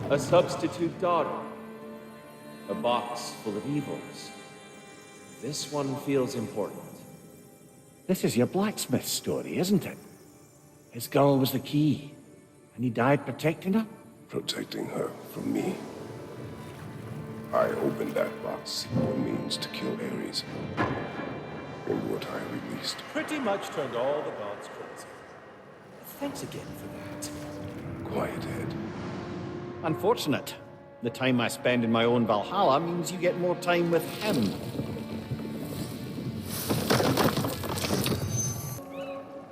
A substitute daughter. A box full of evils. This one feels important. This is your blacksmith story, isn't it? His girl was the key, and he died protecting her? Protecting her from me. I opened that box for means to kill Ares. And what I released. Pretty much turned all the gods crazy. Thanks again for that. Quiet head. Unfortunate. The time I spend in my own Valhalla means you get more time with him.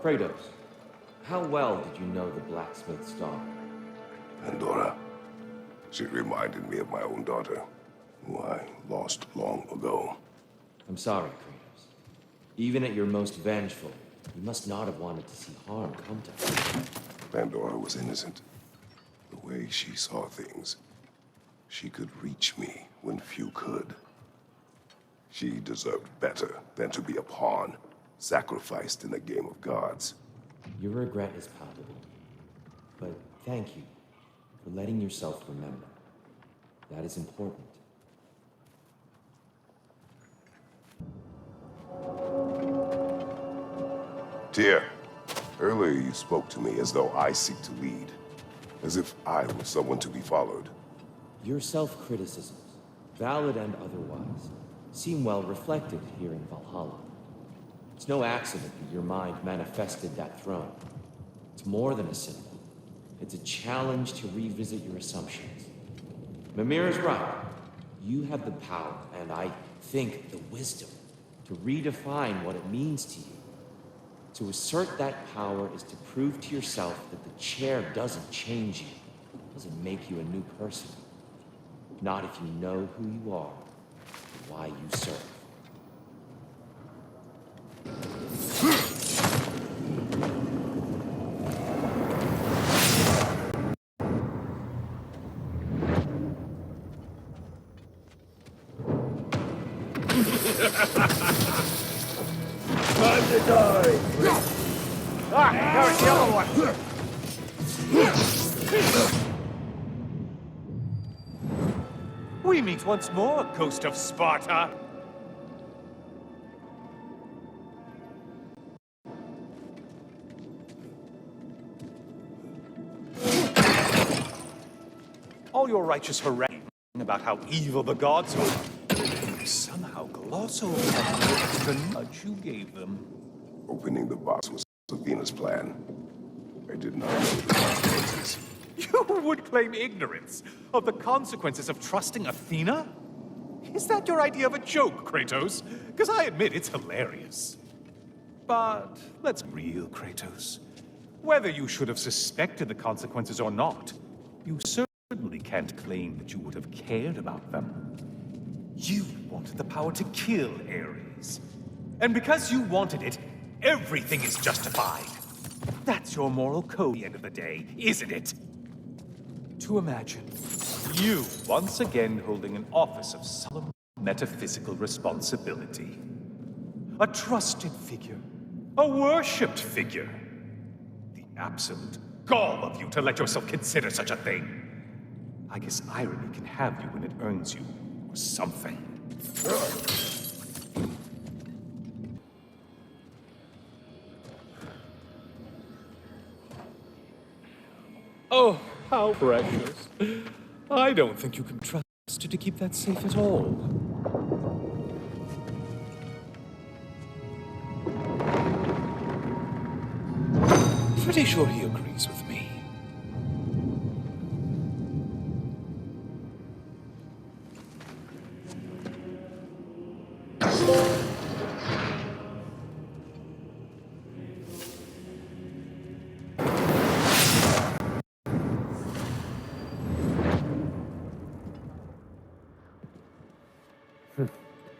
Kratos, how well did you know the blacksmith's daughter? Pandora. She reminded me of my own daughter, who I lost long ago. I'm sorry, Kratos. Even at your most vengeful, you must not have wanted to see harm come to her. Pandora was innocent. The way she saw things, she could reach me when few could. She deserved better than to be a pawn, sacrificed in a game of gods. Your regret is palpable. But thank you for letting yourself remember. That is important. Tyr, earlier you spoke to me as though I seek to lead, as if I were someone to be followed. Your self-criticisms, valid and otherwise, seem well reflected here in Valhalla. It's no accident that your mind manifested that throne. It's more than a symbol. It's a challenge to revisit your assumptions. Mimir is right. You have the power, and I think the wisdom, to redefine what it means to you. To assert that power is to prove to yourself that the chair doesn't change you, doesn't make you a new person. Not if you know who you are, and why you serve. Time to die! There's the other one! We meet once more, Ghost of Sparta! All your righteous harangue about how evil the gods are, you somehow gloss over the extra nudge you gave them. Opening the box was Athena's plan. I did not know the consequences. You would claim ignorance of the consequences of trusting Athena? Is that your idea of a joke, Kratos? Because I admit it's hilarious. But let's be real, Kratos. Whether you should have suspected the consequences or not, you certainly can't claim that you would have cared about them. You wanted the power to kill Ares. And because you wanted it, everything is justified. That's your moral code at the end of the day, isn't it? To imagine you once again holding an office of solemn metaphysical responsibility. A trusted figure. A worshipped figure. The absolute gall of you to let yourself consider such a thing. I guess irony can have you when it earns you, or something. Oh, how precious. I don't think you can trust her to keep that safe at all. Pretty sure he agrees with me.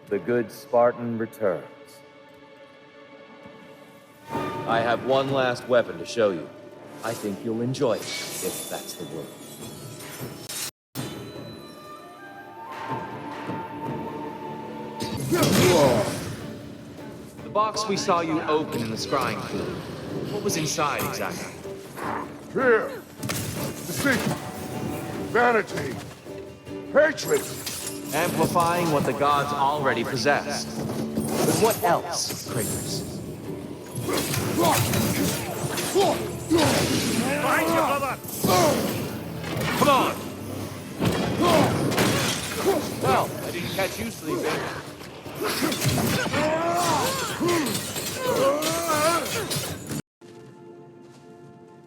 The good Spartan returns. I have one last weapon to show you. I think you'll enjoy it, if that's the word. The box we saw you open in the scrying pool. What was inside exactly? Here! The secret! vanity, hatred. Amplifying what the gods already possessed. But what else, Kratos? Find your brother! Come on! Well, I didn't catch you sleeping.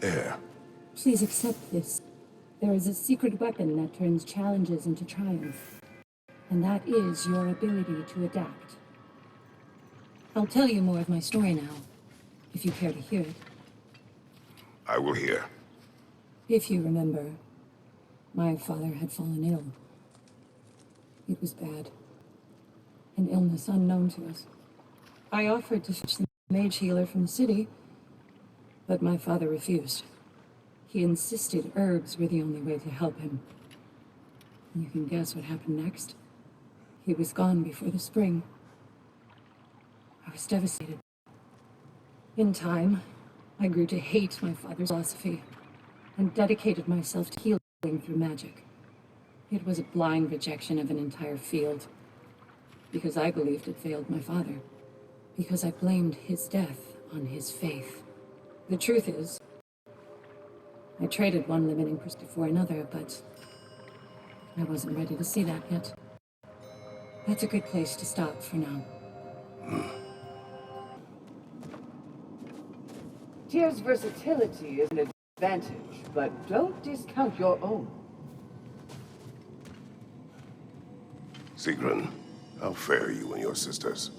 There. Please accept this. There is a secret weapon that turns challenges into triumph. And that is your ability to adapt. I'll tell you more of my story now, if you care to hear it. I will hear. If you remember, my father had fallen ill. It was bad. An illness unknown to us. I offered to fetch the mage healer from the city, but my father refused. He insisted herbs were the only way to help him. You can guess what happened next. He was gone before the spring. I was devastated. In time, I grew to hate my father's philosophy and dedicated myself to healing through magic. It was a blind rejection of an entire field, because I believed it failed my father, because I blamed his death on his faith. The truth is, I traded one limiting perspective for another, but I wasn't ready to see that yet. That's a good place to stop for now. Tyr's versatility is an advantage, but don't discount your own. Sigrun, how fare you and your sisters?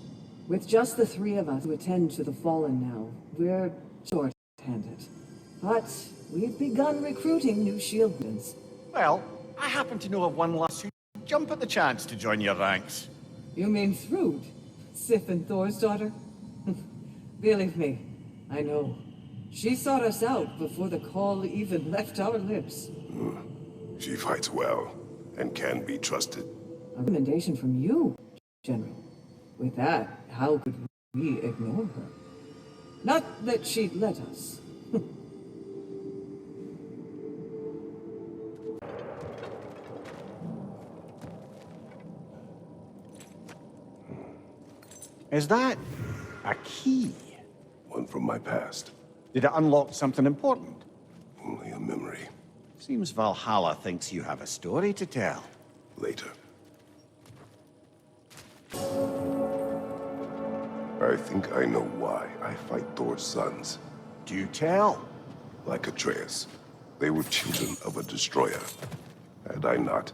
With just the three of us who attend to the fallen now, we're short-handed. But we've begun recruiting new shieldmen. Well, I happen to know of one lass who'd jump at the chance to join your ranks. You mean Thrud? Sif and Thor's daughter? Believe me, I know. She sought us out before the call even left our lips. She fights well and can be trusted. A recommendation from you, General. With that, how could we ignore her? Not that she'd let us. Is that a key? One from my past. Did it unlock something important? Only a memory. Seems Valhalla thinks you have a story to tell. Later. I think I know why I fight Thor's sons. Do tell. Like Atreus, they were children of a destroyer. Had I not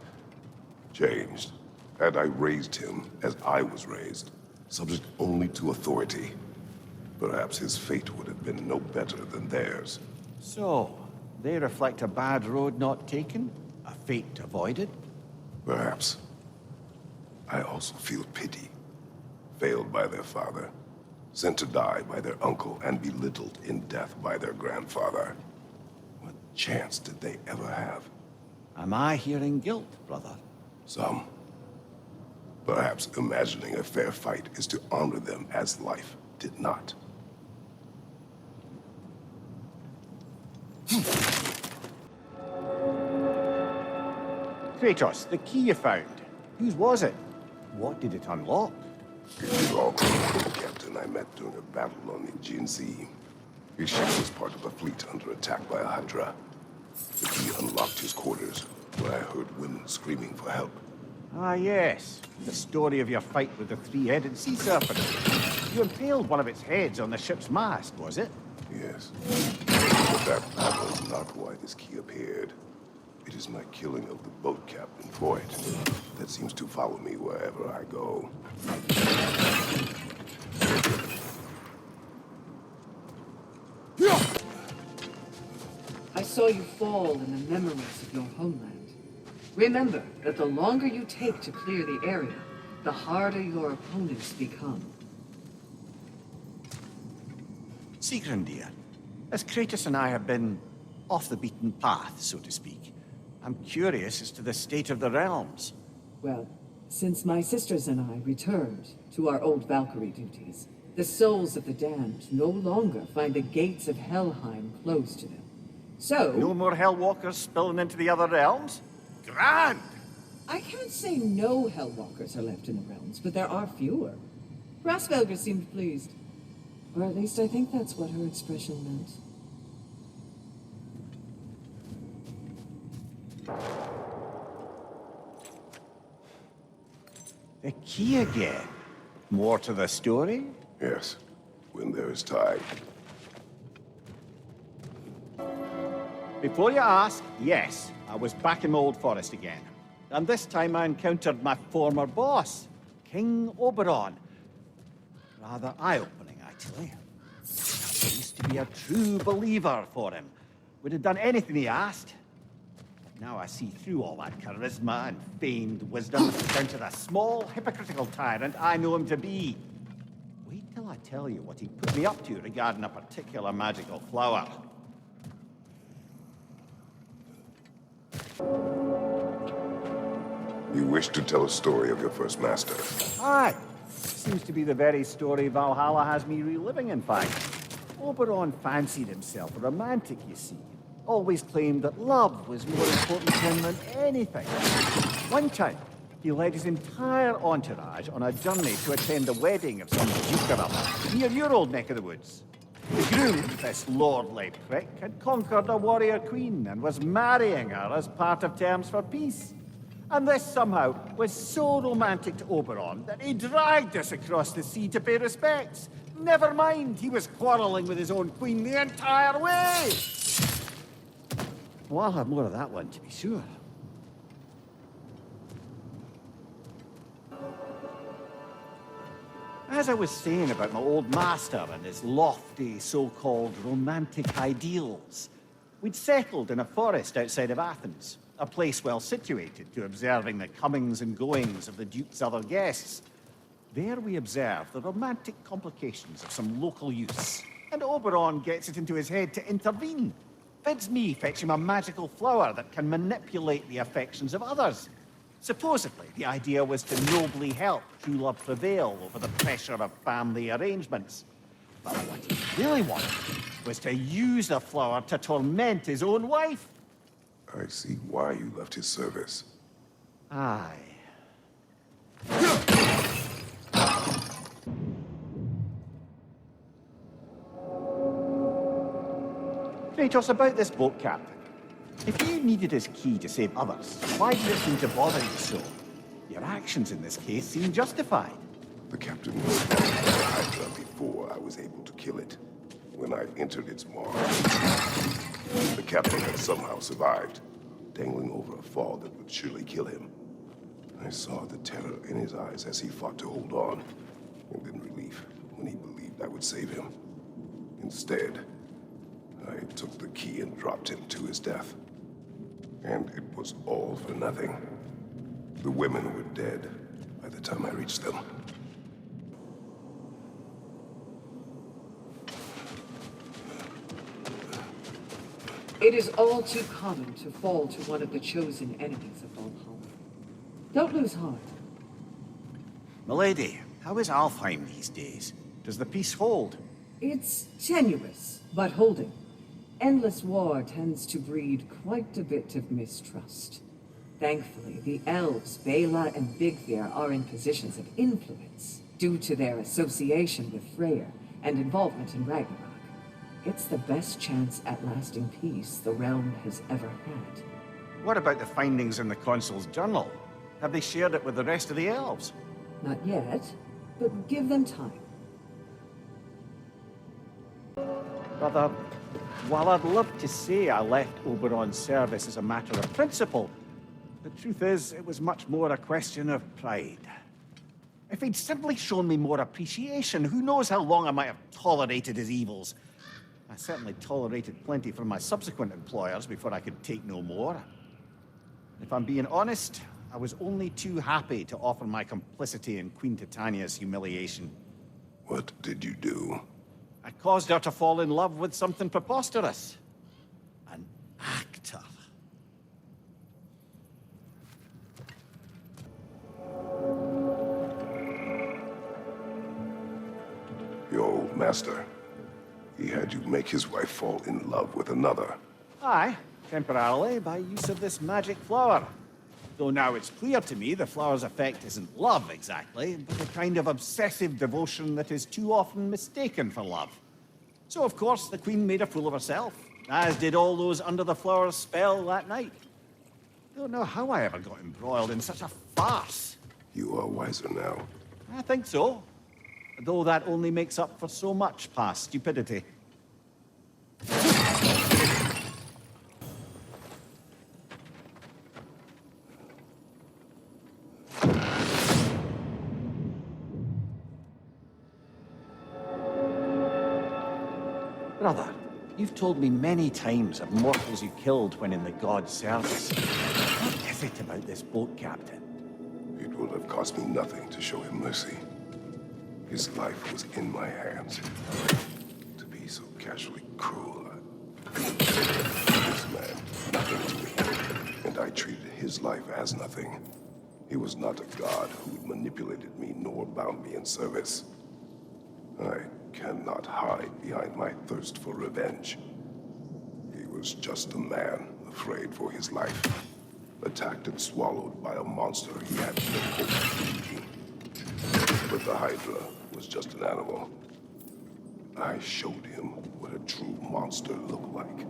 changed, had I raised him as I was raised, subject only to authority, perhaps his fate would have been no better than theirs. So, they reflect a bad road not taken? A fate avoided? Perhaps. I also feel pity. Failed by their father, sent to die by their uncle, and belittled in death by their grandfather. What chance did they ever have? Am I hearing guilt, brother? Some. Perhaps imagining a fair fight is to honor them as life did not. Kratos, the key you found. Whose was it? What did it unlock? It belonged to the captain I met during a battle on the Aegean Sea. His ship was part of a fleet under attack by a Hydra. The key unlocked his quarters, where I heard women screaming for help. Ah, yes. The story of your fight with the three-headed sea serpent. You impaled one of its heads on the ship's mast, was it? Yes. But that battle is not why this key appeared. It is my killing of the boat captain for it that seems to follow me wherever I go. I saw you fall in the memories of your homeland. Remember that the longer you take to clear the area, the harder your opponents become. Sigrun, dear, as Kratos and I have been off the beaten path, so to speak, I'm curious as to the state of the realms. Well, since my sisters and I returned to our old Valkyrie duties, the souls of the damned no longer find the gates of Helheim closed to them. So... No more Hellwalkers spilling into the other realms? grand! I can't say no Hellwalkers are left in the realms, but there are fewer. Rasvelger seemed pleased. Or at least I think that's what her expression meant. The key again. More to the story? Yes, when there is time. Before you ask, yes, I was back in my old forest again. And this time I encountered my former boss, King Oberon. Rather eye-opening, actually. I used to be a true believer for him. Would have done anything he asked. Now I see through all that charisma and feigned wisdom down to the small, hypocritical tyrant I know him to be. Wait till I tell you what he put me up to regarding a particular magical flower. You wish to tell a story of your first master. Aye. Seems to be the very story Valhalla has me reliving, in fact. Oberon fancied himself a romantic, you see. Always claimed that love was more important to him than anything. One time, he led his entire entourage on a journey to attend the wedding of some duke or other, near your old neck of the woods. The groom, this lordly prick, had conquered a warrior queen and was marrying her as part of terms for peace. And this somehow was so romantic to Oberon that he dragged us across the sea to pay respects. Never mind, he was quarreling with his own queen the entire way! Well, I'll have more of that one, to be sure. As I was saying about my old master and his lofty, so-called romantic ideals, we'd settled in a forest outside of Athens, a place well situated to observing the comings and goings of the Duke's other guests. There we observed the romantic complications of some local use, and Oberon gets it into his head to intervene. Bids me fetch him a magical flower that can manipulate the affections of others. Supposedly, the idea was to nobly help true love prevail over the pressure of family arrangements. But what he really wanted was to use the flower to torment his own wife. I see why you left his service. Aye. Kratos, about this boat captain. If you needed his key to save others, why did it seem to bother you so? Your actions in this case seem justified. The captain was fighting the Hydra before I was able to kill it. When I entered its maw, the captain had somehow survived, dangling over a fall that would surely kill him. I saw the terror in his eyes as he fought to hold on, and then relief when he believed I would save him. Instead, I took the key and dropped him to his death. And it was all for nothing. The women were dead by the time I reached them. It is all too common to fall to one of the chosen enemies of Valhalla. Don't lose heart. Milady, how is Alfheim these days? Does the peace hold? It's tenuous, but holding. Endless war tends to breed quite a bit of mistrust. Thankfully, the elves, Bela and Bigvir, are in positions of influence due to their association with Freyr and involvement in Ragnarok. It's the best chance at lasting peace the realm has ever had. What about the findings in the Consul's journal? Have they shared it with the rest of the elves? Not yet, but give them time. Brother, while I'd love to say I left Oberon's service as a matter of principle, the truth is it was much more a question of pride. If he'd simply shown me more appreciation, who knows how long I might have tolerated his evils. I certainly tolerated plenty from my subsequent employers before I could take no more. If I'm being honest, I was only too happy to offer my complicity in Queen Titania's humiliation. What did you do? I caused her to fall in love with something preposterous. An actor. Your old master. He had you make his wife fall in love with another. Aye, temporarily by use of this magic flower. Though now it's clear to me the flower's effect isn't love exactly, but a kind of obsessive devotion that is too often mistaken for love. So of course the Queen made a fool of herself, as did all those under the flower's spell that night. Don't know how I ever got embroiled in such a farce. You are wiser now. I think so. Though that only makes up for so much past stupidity. Brother, you've told me many times of mortals you killed when in the god's service. What is it about this boat captain? It will have cost me nothing to show him mercy. His life was in my hands. To be so casually cruel. This man, nothing to me. And I treated his life as nothing. He was not a god who manipulated me nor bound me in service. I cannot hide behind my thirst for revenge. He was just a man, afraid for his life. Attacked and swallowed by a monster he had no hope of defeating. But the Hydra was just an animal. I showed him what a true monster looked like.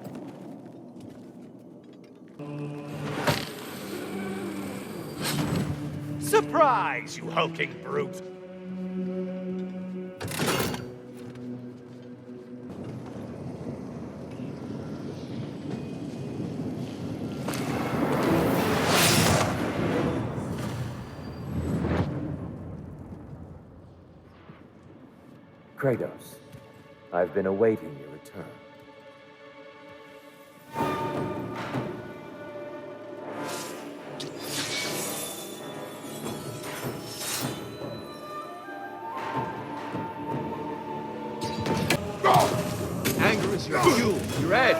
Surprise, you hulking brute! Kratos, I've been awaiting your return. Anger is your fuel, your edge.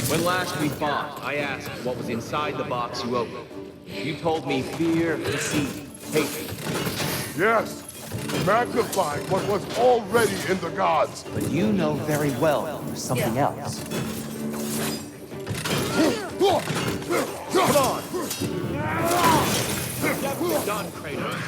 When last we fought, I asked what was inside the box you opened. You told me fear, deceit, hatred. Yes! Magnifying what was already in the gods! But you know very well there's something else. Come on! You're done, Kratos.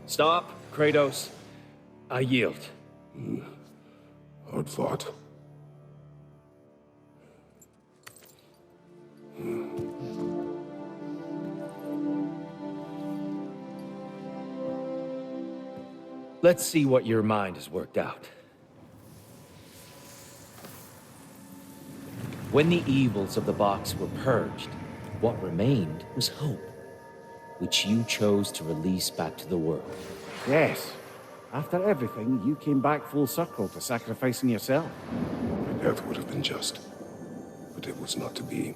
Stop, Kratos. I yield. Hard fought. Let's see what your mind has worked out. When the evils of the box were purged, what remained was hope, which you chose to release back to the world. Yes. After everything, you came back full circle to sacrificing yourself. My death would have been just, but it was not to be.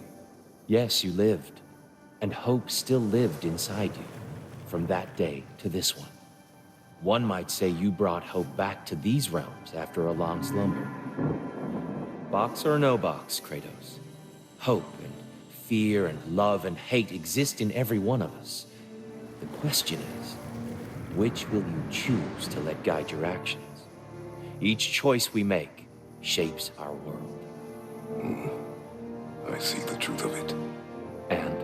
Yes, you lived, and hope still lived inside you, from that day to this one. One might say you brought hope back to these realms after a long slumber. Box or no box, Kratos. Hope and fear and love and hate exist in every one of us. The question is, which will you choose to let guide your actions? Each choice we make shapes our world. I see the truth of it. And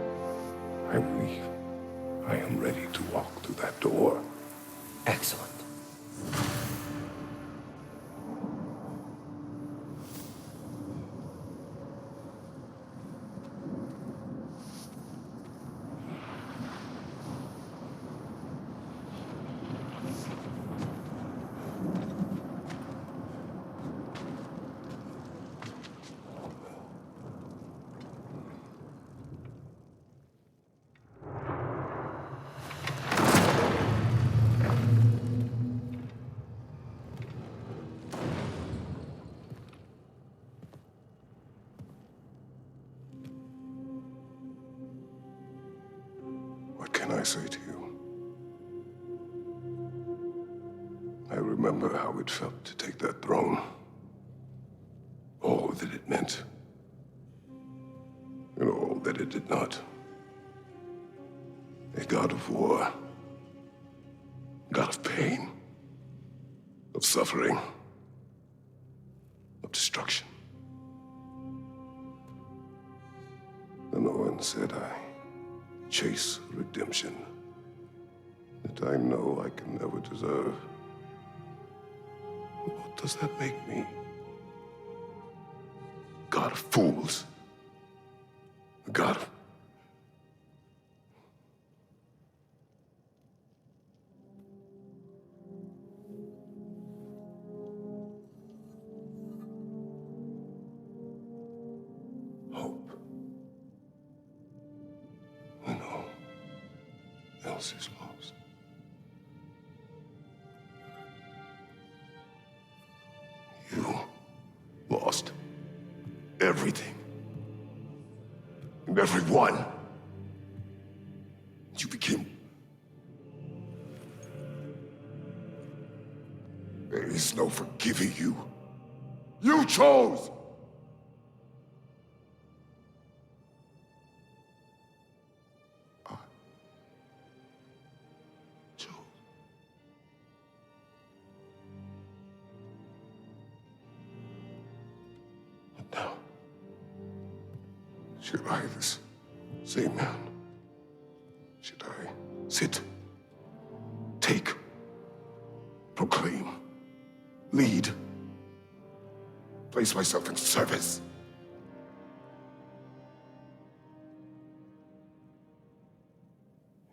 I believe I am ready to walk through that door. excellent. What can I say to you? remember how it felt to take that throne. All that it meant. And all that it did not. A god of war. God of pain. Of suffering. Of destruction. And no one said I chase redemption that I know I can never deserve. What does that make me? God of fools. A god of... hope. When all else is lost. You lost everything. And everyone. You became... There is no forgiving you. You chose! I chose. But now, should I, this same man, should I sit, take, proclaim, lead, place myself in service?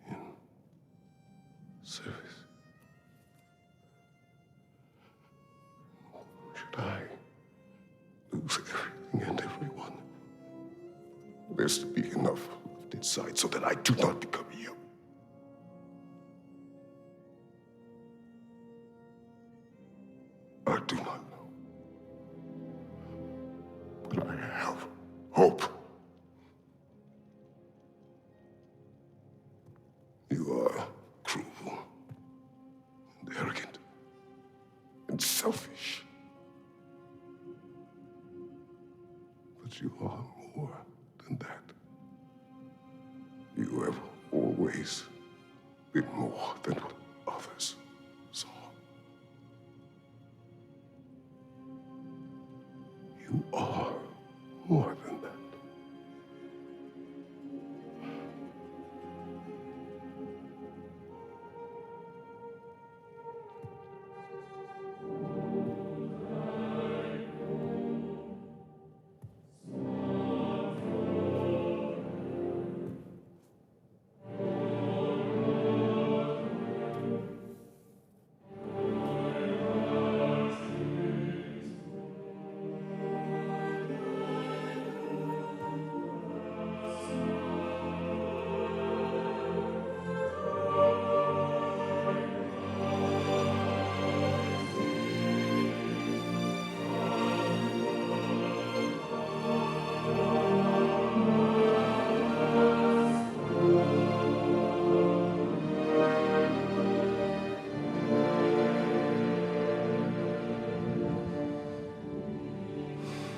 In service? Should I lose everything and everyone? There's to be enough left inside so that I do not become you. I do not know. But I have hope. You are cruel and arrogant and selfish. But you are more than that. You have always been more than what others saw. You are more than that.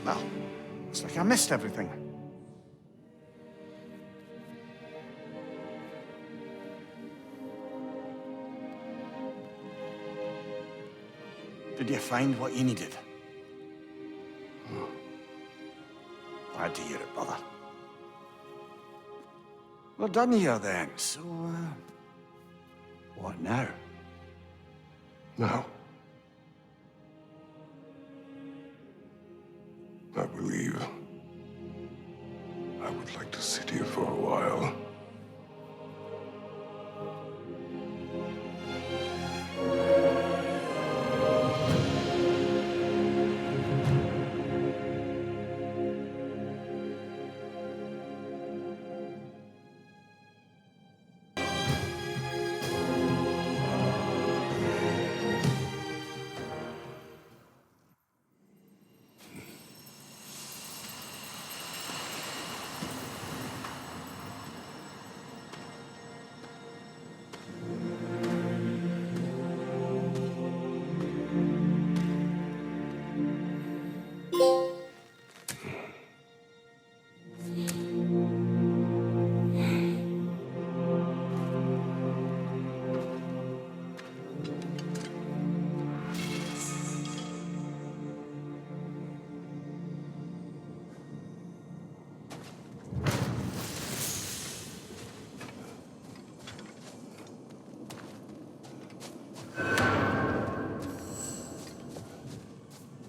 Well, looks like I missed everything. Did you find what you needed? Glad to hear it, brother. We're done here then, so, what now? Now, I believe I would like to sit here for a while.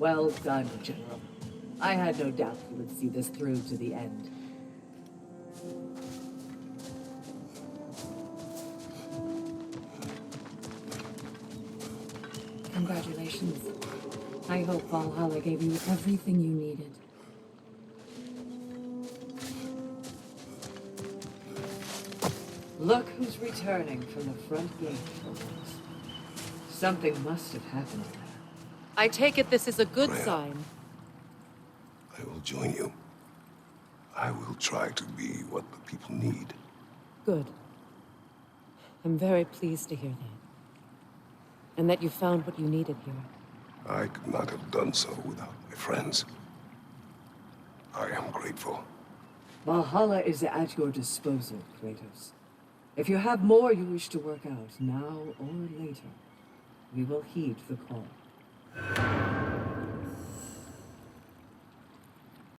Well done, General. I had no doubt you would see this through to the end. Congratulations. I hope Valhalla gave you everything you needed. Look who's returning from the front gate, folks. Something must have happened there. I take it this is a good Freya. sign. I will join you. I will try to be what the people need. Good. I'm very pleased to hear that. And that you found what you needed here. I could not have done so without my friends. I am grateful. Valhalla is at your disposal, Kratos. If you have more you wish to work out, now or later, we will heed the call.